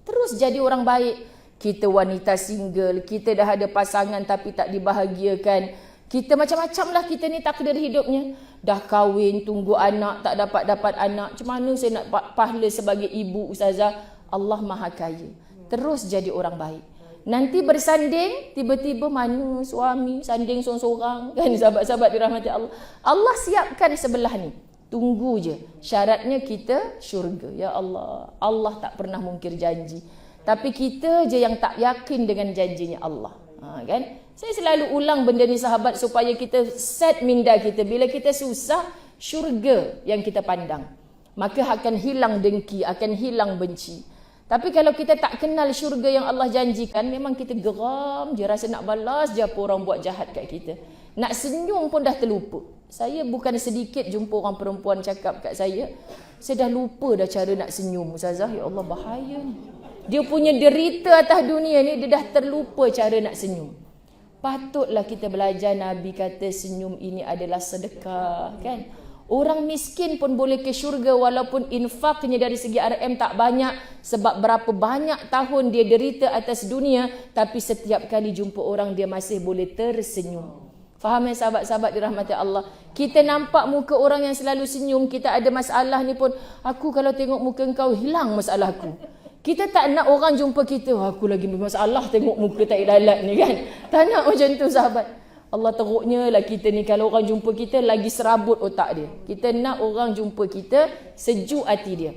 Terus jadi orang baik. Kita wanita single, kita dah ada pasangan tapi tak dibahagiakan. Kita macam-macam lah kita ni takdir hidupnya. Dah kahwin, tunggu anak, tak dapat anak. Macam mana saya nak pahala sebagai ibu ustazah? Allah Maha Kaya. Terus jadi orang baik. Nanti bersanding, tiba-tiba mana suami sanding sorang-sorang. Kan sahabat-sahabat dirahmati Allah. Allah siapkan sebelah ni. Tunggu je. Syaratnya kita syurga. Ya Allah. Allah tak pernah mungkir janji. Tapi kita je yang tak yakin dengan janjinya Allah. Kan? Saya selalu ulang benda ni sahabat supaya kita set minda kita. Bila kita susah, syurga yang kita pandang. Maka akan hilang dengki, akan hilang benci. Tapi kalau kita tak kenal syurga yang Allah janjikan, memang kita geram je, rasa nak balas je apa orang buat jahat kat kita. Nak senyum pun dah terlupa. Saya bukan sedikit jumpa orang perempuan cakap kat saya dah lupa dah cara nak senyum. Ustazah, ya Allah bahaya ni. Dia punya derita atas dunia ni, dia dah terlupa cara nak senyum. Patutlah kita belajar. Nabi kata senyum ini adalah sedekah. Kan? Orang miskin pun boleh ke syurga walaupun infaknya dari segi RM tak banyak. Sebab berapa banyak tahun dia derita atas dunia. Tapi setiap kali jumpa orang dia masih boleh tersenyum. Faham ya sahabat-sahabat dirahmati Allah? Kita nampak muka orang yang selalu senyum. Kita ada masalah ni pun. Aku kalau tengok muka engkau hilang masalahku. Kita tak nak orang jumpa kita, aku lagi bermasalah tengok muka tak lalat ni kan. Tak nak macam tu sahabat. Allah teruknya lah kita ni, kalau orang jumpa kita lagi serabut otak dia. Kita nak orang jumpa kita sejuk hati dia.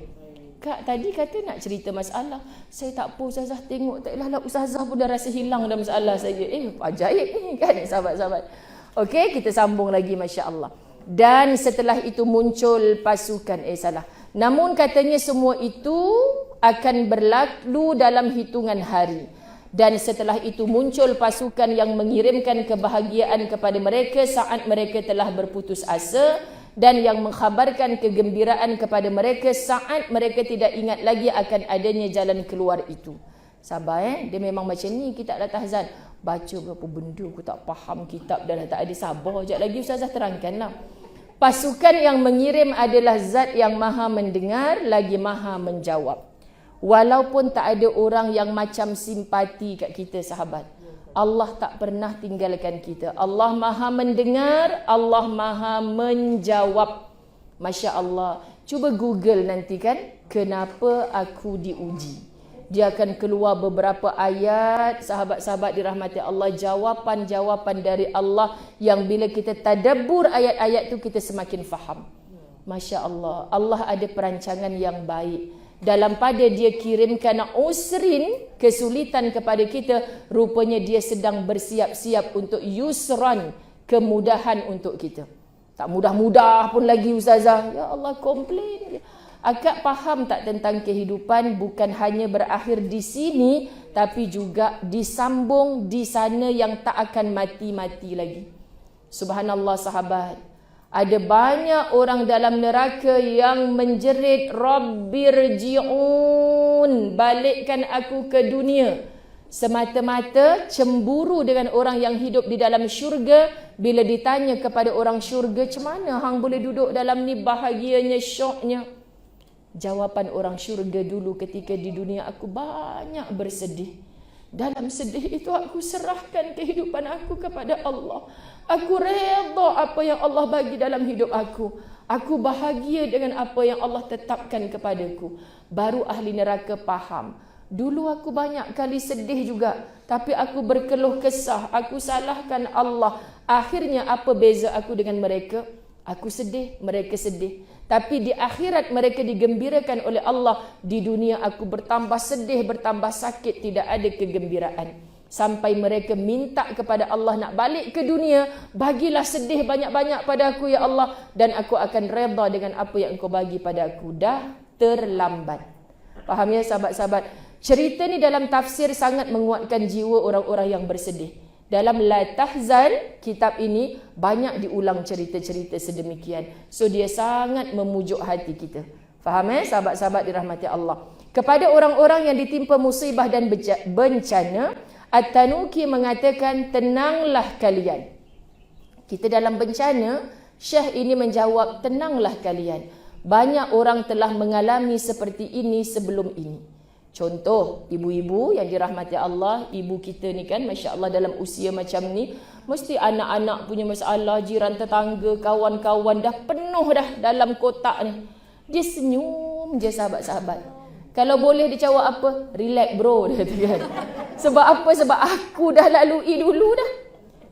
Kak tadi kata nak cerita masalah. Saya tak apa ustazah, tengok tak lalat ustazah pun dah rasa hilang dah masalah saya. Ajaib ni kan sahabat-sahabat. Okey, kita sambung lagi, masya-Allah. Dan setelah itu muncul pasukan, namun katanya semua itu akan berlalu dalam hitungan hari. Dan setelah itu muncul pasukan yang mengirimkan kebahagiaan kepada mereka saat mereka telah berputus asa, dan yang mengkhabarkan kegembiraan kepada mereka saat mereka tidak ingat lagi akan adanya jalan keluar itu. Sabar dia memang macam ni, kita tak tahzan. Baca berapa benda aku tak faham kitab dah tak ada, sabar sekejap lagi ustazah terangkanlah. Pasukan yang mengirim adalah zat yang maha mendengar lagi maha menjawab. Walaupun tak ada orang yang macam simpati kat kita sahabat, Allah tak pernah tinggalkan kita. Allah maha mendengar, Allah maha menjawab. Masya Allah. Cuba Google nanti kan, kenapa aku diuji. Dia akan keluar beberapa ayat, sahabat-sahabat dirahmati Allah, jawapan-jawapan dari Allah yang bila kita tadabbur ayat-ayat tu kita semakin faham. Masya Allah. Allah ada perancangan yang baik. Dalam pada dia kirimkan usrin, kesulitan kepada kita, rupanya dia sedang bersiap-siap untuk yusran, kemudahan untuk kita. Tak mudah-mudah pun lagi ustazah. Ya Allah, komplain. Akak faham tak tentang kehidupan bukan hanya berakhir di sini, tapi juga disambung di sana yang tak akan mati-mati lagi. Subhanallah sahabat. Ada banyak orang dalam neraka yang menjerit, Rabbirji'un, balikkan aku ke dunia. Semata-mata cemburu dengan orang yang hidup di dalam syurga. Bila ditanya kepada orang syurga, macam mana hang boleh duduk dalam ni bahagianya, syoknya? Jawapan orang syurga dulu ketika di dunia, aku banyak bersedih. Dalam sedih itu aku serahkan kehidupan aku kepada Allah. Aku redha apa yang Allah bagi dalam hidup aku. Aku bahagia dengan apa yang Allah tetapkan kepadaku. Baru ahli neraka faham. Dulu aku banyak kali sedih juga, tapi aku berkeluh kesah, aku salahkan Allah. Akhirnya apa beza aku dengan mereka? Aku sedih, mereka sedih. Tapi di akhirat mereka digembirakan oleh Allah. Di dunia aku bertambah sedih, bertambah sakit, tidak ada kegembiraan. Sampai mereka minta kepada Allah nak balik ke dunia, bagilah sedih banyak-banyak pada aku ya Allah, dan aku akan redha dengan apa yang Engkau bagi pada aku. Dah terlambat. Faham ya sahabat-sahabat? Cerita ni dalam tafsir sangat menguatkan jiwa orang-orang yang bersedih. Dalam La Tahzan, kitab ini banyak diulang cerita-cerita sedemikian. So dia sangat memujuk hati kita. Faham sahabat-sahabat dirahmati Allah? Kepada orang-orang yang ditimpa musibah dan bencana, At-Tanuki mengatakan, tenanglah kalian. Kita dalam bencana, Syekh ini menjawab, tenanglah kalian. Banyak orang telah mengalami seperti ini sebelum ini. Contoh, ibu-ibu yang dirahmati Allah, ibu kita ni kan, Masya Allah dalam usia macam ni, mesti anak-anak punya masalah, jiran tetangga, kawan-kawan dah penuh dah dalam kotak ni. Dia senyum je sahabat-sahabat. Kalau boleh dia jawab apa? Relax bro, dia kata kan. Sebab apa? Sebab aku dah lalui dulu dah.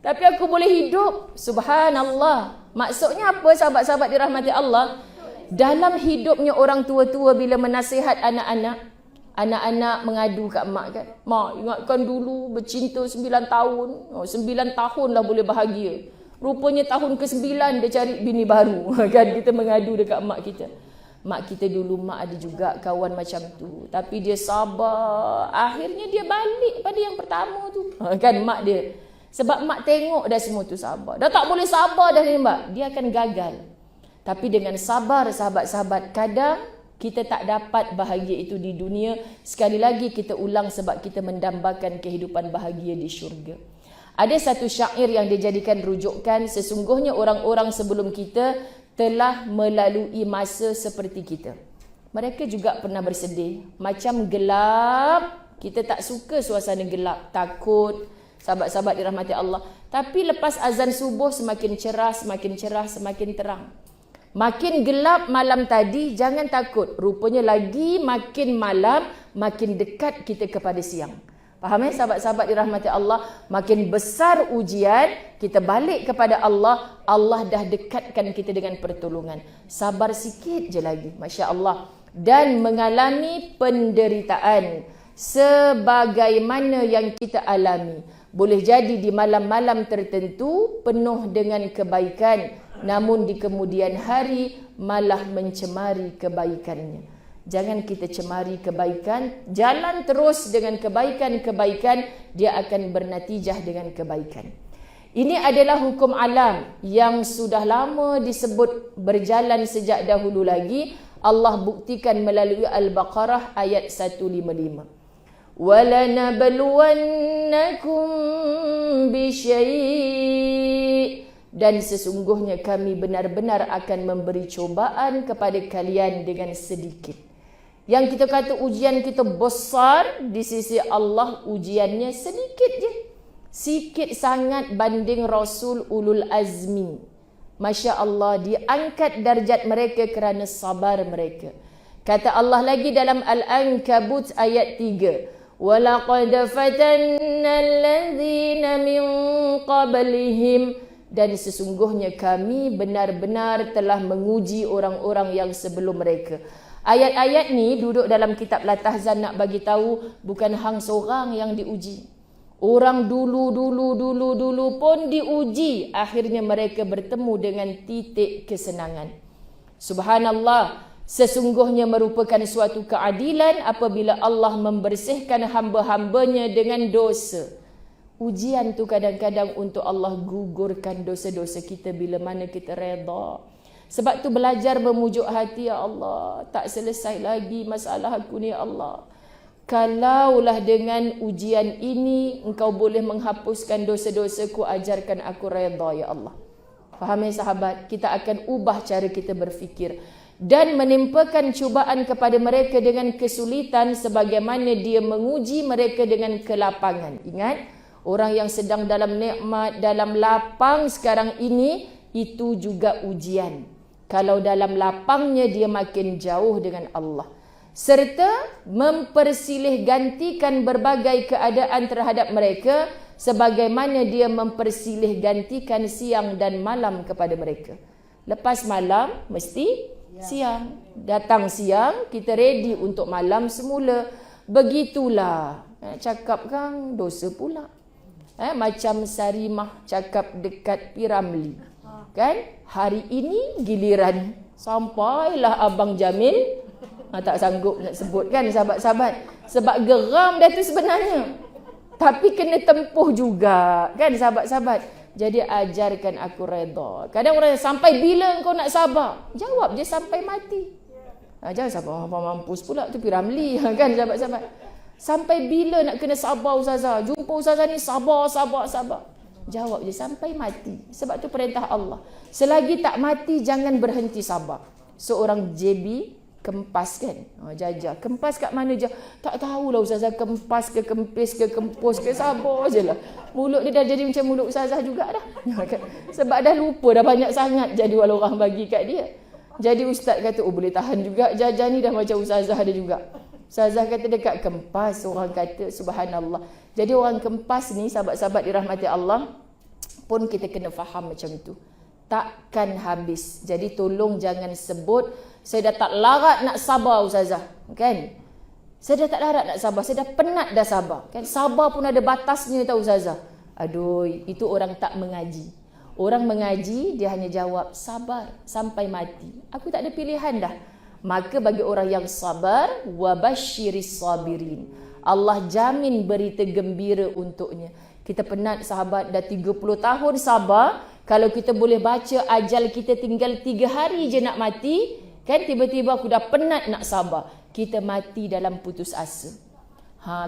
Tapi aku boleh hidup. Subhanallah. Maksudnya apa sahabat-sahabat dirahmati Allah? Dalam hidupnya orang tua-tua bila menasihat anak-anak, anak-anak mengadu kat mak kan. Mak, ingatkan dulu bercinta 9 tahun. 9 tahun dah boleh bahagia. Rupanya tahun ke-9 dia cari bini baru. Kan kita mengadu dekat mak kita. Mak kita dulu, mak ada juga kawan macam tu. Tapi dia sabar. Akhirnya dia balik pada yang pertama tu. Kan mak dia. Sebab mak tengok dah semua tu sabar. Dah tak boleh sabar dah ni mak. Dia akan gagal. Tapi dengan sabar sahabat-sahabat, kadang kita tak dapat bahagia itu di dunia. Sekali lagi kita ulang sebab kita mendambakan kehidupan bahagia di syurga. Ada satu syair yang dijadikan rujukan, sesungguhnya orang-orang sebelum kita telah melalui masa seperti kita. Mereka juga pernah bersedih. Macam gelap, kita tak suka suasana gelap, takut. Sahabat-sahabat dirahmati Allah. Tapi lepas azan subuh semakin cerah, semakin cerah, semakin terang. Makin gelap malam tadi, jangan takut. Rupanya lagi makin malam, makin dekat kita kepada siang. Faham sahabat-sahabat dirahmati Allah? Makin besar ujian, kita balik kepada Allah, Allah dah dekatkan kita dengan pertolongan. Sabar sikit je lagi, Masya Allah. Dan mengalami penderitaan sebagaimana yang kita alami. Boleh jadi di malam-malam tertentu penuh dengan kebaikan, namun di kemudian hari malah mencemari kebaikannya. Jangan kita cemari kebaikan, jalan terus dengan kebaikan-kebaikan, dia akan bernatijah dengan kebaikan. Ini adalah hukum alam yang sudah lama disebut berjalan sejak dahulu lagi. Allah buktikan melalui Al-Baqarah ayat 155. وَلَنَبْلُوَنَّكُمْ بِشَيْءٍ dan sesungguhnya kami benar-benar akan memberi cobaan kepada kalian dengan sedikit. Yang kita kata ujian kita besar, di sisi Allah ujiannya sedikit je. Sikit sangat banding Rasul Ulul Azmi. Masya Allah, diangkat darjat mereka kerana sabar mereka. Kata Allah lagi dalam Al-Ankabut ayat 3. وَلَقَدْ فَتَنَّا الَّذِينَ مِنْ قَبْلِهِمْ dan sesungguhnya kami benar-benar telah menguji orang-orang yang sebelum mereka. Ayat-ayat ni duduk dalam kitab Latahzan nak bagi tahu bukan hang seorang yang diuji. Orang dulu pun diuji, akhirnya mereka bertemu dengan titik kesenangan. Subhanallah, sesungguhnya merupakan suatu keadilan apabila Allah membersihkan hamba-hambanya dengan dosa. Ujian tu kadang-kadang untuk Allah gugurkan dosa-dosa kita bila mana kita reda. Sebab tu belajar memujuk hati, ya Allah, tak selesai lagi masalah aku ni, ya Allah. Kalaulah dengan ujian ini engkau boleh menghapuskan dosa-dosaku, ajarkan aku reda, ya Allah. Faham sahabat? Kita akan ubah cara kita berfikir dan menimpakan cubaan kepada mereka dengan kesulitan sebagaimana dia menguji mereka dengan kelapangan. Ingat, orang yang sedang dalam nikmat, dalam lapang sekarang ini, itu juga ujian. Kalau dalam lapangnya dia makin jauh dengan Allah. Serta mempersilih gantikan berbagai keadaan terhadap mereka sebagaimana dia mempersilih gantikan siang dan malam kepada mereka. Lepas malam, mesti siang. Datang siang, kita ready untuk malam semula. Begitulah. Cakap kan dosa pula. Macam Sarimah cakap dekat Piramli. Kan? Hari ini giliran. Sampailah Abang Jamil. Tak sanggup nak sebut kan sahabat-sahabat. Sebab geram dah tu sebenarnya. Tapi kena tempuh juga. Kan sahabat-sahabat? Jadi ajarkan aku reda. Kadang orang sampai bila kau nak sabar? Jawab je sampai mati. Jangan sabar. Mampus pula tu Piramli. Kan sahabat-sahabat? Sampai bila nak kena sabar Ustazah? Jumpa Ustazah ni sabar. Jawab je sampai mati. Sebab tu perintah Allah. Selagi tak mati, jangan berhenti sabar. Seorang JB kempas kan? Jajah. Kempas kat mana je? Tak tahulah Ustazah, kempas ke kempis ke kempus ke, sabar je lah. Mulut dia dah jadi macam mulut Ustazah juga dah. Sebab dah lupa, dah banyak sangat jadual orang bagi kat dia. Jadi Ustaz kata, oh boleh tahan juga. Jajah ni dah macam Ustazah dia juga. Ustazah kata dekat kempas, orang kata subhanallah. Jadi orang kempas ni, sahabat-sahabat dirahmati Allah, pun kita kena faham macam tu. Takkan habis. Jadi tolong jangan sebut, saya dah tak larat nak sabar Ustazah. Kan? Saya dah tak larat nak sabar. Saya dah penat dah sabar. Kan? Sabar pun ada batasnya tahu Ustazah. Aduh, itu orang tak mengaji. Orang mengaji, dia hanya jawab sabar sampai mati. Aku tak ada pilihan dah. Maka bagi orang yang sabar, wabashiris sabirin. Allah jamin berita gembira untuknya. Kita penat sahabat, dah 30 tahun sabar. Kalau kita boleh baca ajal kita tinggal 3 hari je nak mati, kan tiba-tiba aku dah penat nak sabar. Kita mati dalam putus asa.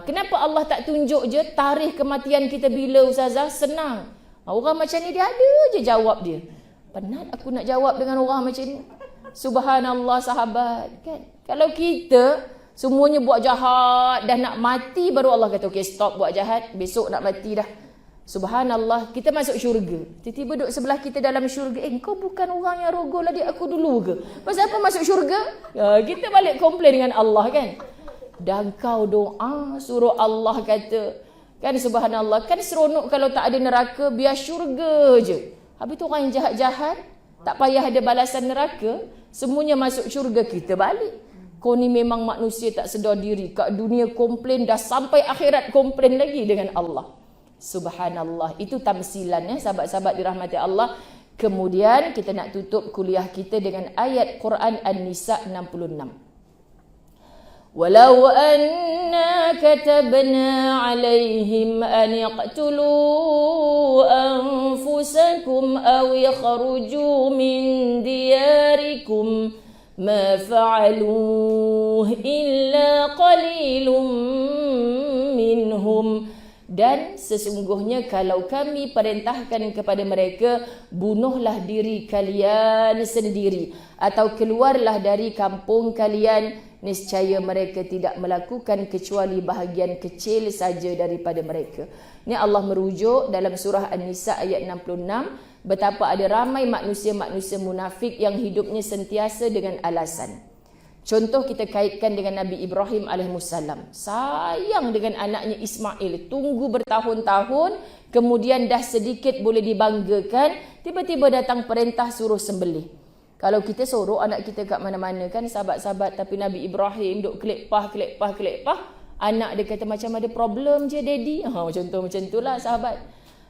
Kenapa Allah tak tunjuk je tarikh kematian kita bila Ustazah? Senang. Orang macam ni dia ada je jawab dia. Penat aku nak jawab dengan orang macam ni. Subhanallah sahabat, kan? Kalau kita semuanya buat jahat, dah nak mati baru Allah kata okey stop buat jahat, besok nak mati dah. Subhanallah, kita masuk syurga. Tiba-tiba duduk sebelah kita dalam syurga, kau bukan orang yang rogol adik aku dulu ke? Pasal apa masuk syurga? Kita balik komplain dengan Allah kan. dan kau doa suruh Allah kata, kan subhanallah, kan seronok kalau tak ada neraka, biar syurga je. Habis tu orang yang jahat-jahat, tak payah ada balasan neraka, semuanya masuk syurga, kita balik. Kau ni memang manusia tak sedar diri, kat dunia komplain, dah sampai akhirat komplain lagi dengan Allah. Subhanallah. Itu tamsilan sahabat-sahabat dirahmati Allah. Kemudian kita nak tutup kuliah kita dengan ayat Quran An-Nisa 66. Walau anna katabna alaihim an yaqtulu anfusakum aw yakhruju min diyarikum ma fa'aluh illa qalilum minhum. Dan sesungguhnya kalau kami perintahkan kepada mereka, bunuhlah diri kalian sendiri atau keluarlah dari kampung kalian, niscaya mereka tidak melakukan kecuali bahagian kecil saja daripada mereka. Ini Allah merujuk dalam surah An-Nisa ayat 66, betapa ada ramai manusia-manusia munafik yang hidupnya sentiasa dengan alasan. Contoh kita kaitkan dengan Nabi Ibrahim alaihissalam. Sayang dengan anaknya Ismail, tunggu bertahun-tahun, kemudian dah sedikit boleh dibanggakan, tiba-tiba datang perintah suruh sembelih. Kalau kita suruh anak kita kat mana-mana kan sahabat-sahabat, tapi Nabi Ibrahim duk kelepah, anak dia kata macam ada problem je daddy. Contoh macam itulah sahabat.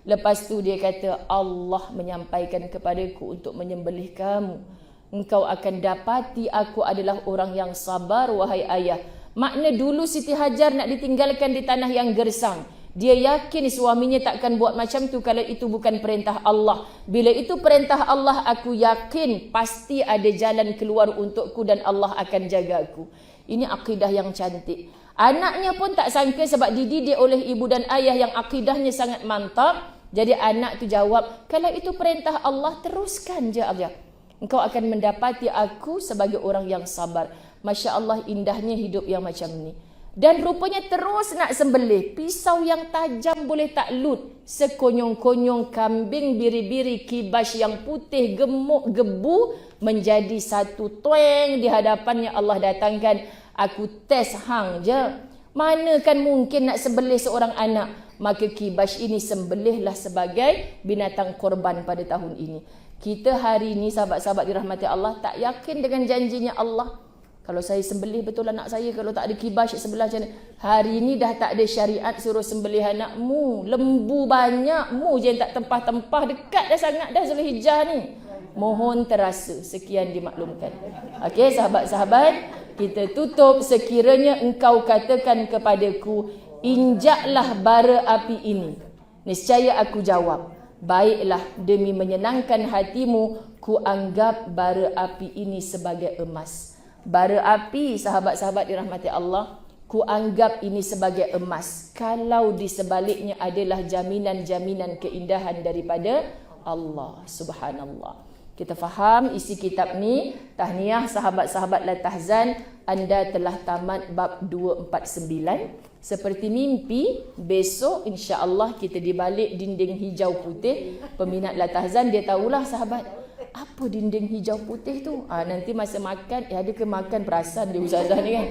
Lepas tu dia kata, Allah menyampaikan kepadaku untuk menyembelih kamu. Engkau akan dapati aku adalah orang yang sabar, wahai ayah. Makna dulu Siti Hajar nak ditinggalkan di tanah yang gersang. Dia yakin suaminya takkan buat macam tu kalau itu bukan perintah Allah. Bila itu perintah Allah, aku yakin pasti ada jalan keluar untukku dan Allah akan jaga aku. Ini akidah yang cantik. Anaknya pun tak sangka sebab dididik oleh ibu dan ayah yang akidahnya sangat mantap. Jadi anak tu jawab, kalau itu perintah Allah, teruskan je aja. Engkau akan mendapati aku sebagai orang yang sabar. Masya Allah, indahnya hidup yang macam ni. Dan rupanya terus nak sembelih. Pisau yang tajam boleh takluk. Sekonyong-konyong kambing biri-biri kibas yang putih gemuk gebu menjadi satu tueng di hadapannya Allah datangkan. Aku tes hang je. Mana kan mungkin nak sembelih seorang anak. Maka kibas ini sembelihlah sebagai binatang korban pada tahun ini. Kita hari ini sahabat-sahabat dirahmati Allah tak yakin dengan janjinya Allah. Kalau saya sembelih betul anak saya, kalau tak ada kibas sebelah macam mana? Hari ini dah tak ada syariat suruh sembelih anakmu. Lembu banyak, mu je yang tak tempah-tempah, dekat dah sangat dah Zulhijjah ni. Mohon terasa, sekian dimaklumkan. Okey sahabat-sahabat, kita tutup. Sekiranya engkau katakan kepadaku, injaklah bara api ini, niscaya aku jawab, baiklah, demi menyenangkan hatimu, ku anggap bara api ini sebagai emas. Bara api, sahabat-sahabat dirahmati Allah, ku anggap ini sebagai emas. Kalau di sebaliknya adalah jaminan-jaminan keindahan daripada Allah. Subhanallah. Kita faham isi kitab ni. Tahniah sahabat-sahabat La Tahzan, anda telah tamat bab 249. Seperti mimpi, besok insya-Allah kita di balik dinding hijau putih. Peminat La Tahzan dia tahulah sahabat, apa dinding hijau putih tu? Nanti masa makan, ada ke makan perasan dia ustazah ni kan.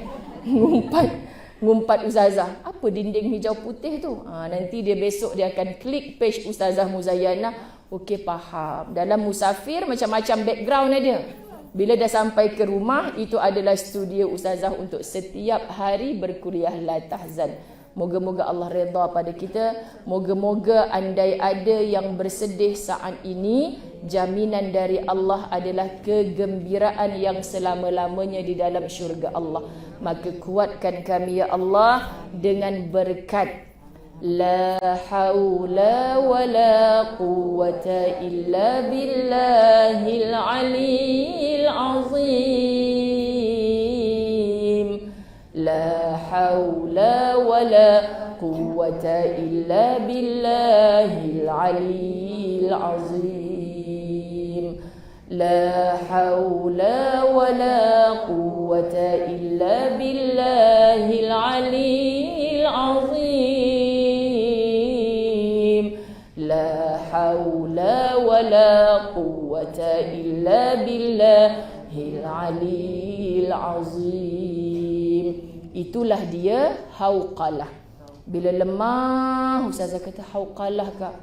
Ngumpat ustazah. Apa dinding hijau putih tu? Nanti dia besok dia akan klik page Ustazah Muzayyanah. Okey, faham. Dalam musafir macam-macam background ada. Bila dah sampai ke rumah, itu adalah studio ustazah untuk setiap hari berkuliah La Tahzan. Moga-moga Allah redha pada kita. Moga-moga andai ada yang bersedih saat ini, jaminan dari Allah adalah kegembiraan yang selama-lamanya di dalam syurga Allah. Maka kuatkan kami ya Allah dengan berkat la haula wa la quwwata illa billahil aliyyil azim. La haula wa la quwwata illa billahil aliyyil azim. La haula wa la quwwata illa billahil aliyyil azim. La haula wa la quwwata illa billahil aliyyil azim. Itulah dia hauqalah. Bila lemah, ustazah kata hauqalah kak.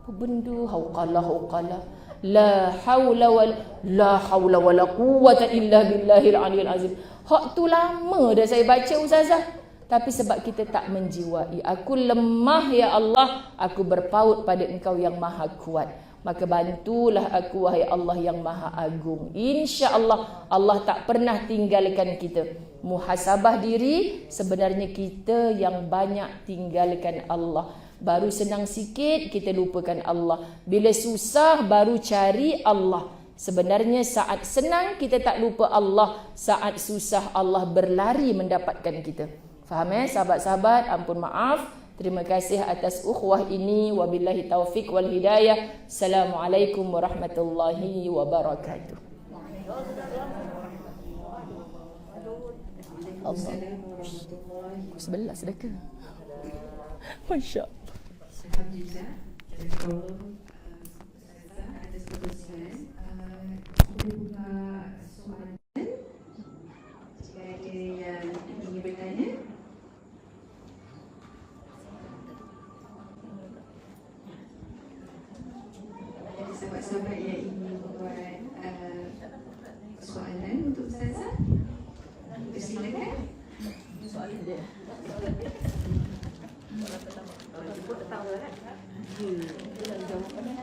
Apa benda hauqalah? La haula wala quwwata illa billahil aliyil azim. Hak tu lama dah saya baca ustazah. Tapi sebab kita tak menjiwai. Aku lemah ya Allah, aku berpaut pada Engkau yang maha kuat. Maka bantulah aku wahai Allah yang maha agung. InsyaAllah Allah tak pernah tinggalkan kita. Muhasabah diri, sebenarnya kita yang banyak tinggalkan Allah. Baru senang sikit kita lupakan Allah. Bila susah baru cari Allah. Sebenarnya saat senang kita tak lupa Allah. Saat susah Allah berlari mendapatkan kita. Faham sahabat-sahabat? Ampun maaf. Terima kasih atas ukhuwah ini. Wabillahi taufiq wal hidayah. Assalamualaikum warahmatullahi wabarakatuh. Allah. Sebelah sedekah. Masya Allah. Alhamdulillah. Jadi kalau atas keputusan kita buka soalan. Jika ada yang ingin bertanya. Ada sahabat-sahabat yang ingin membuat soalan untuk Ustazah. Silakan. Soalan dia. Soalan pertama. Kalau jemput datang kan? Jawapannya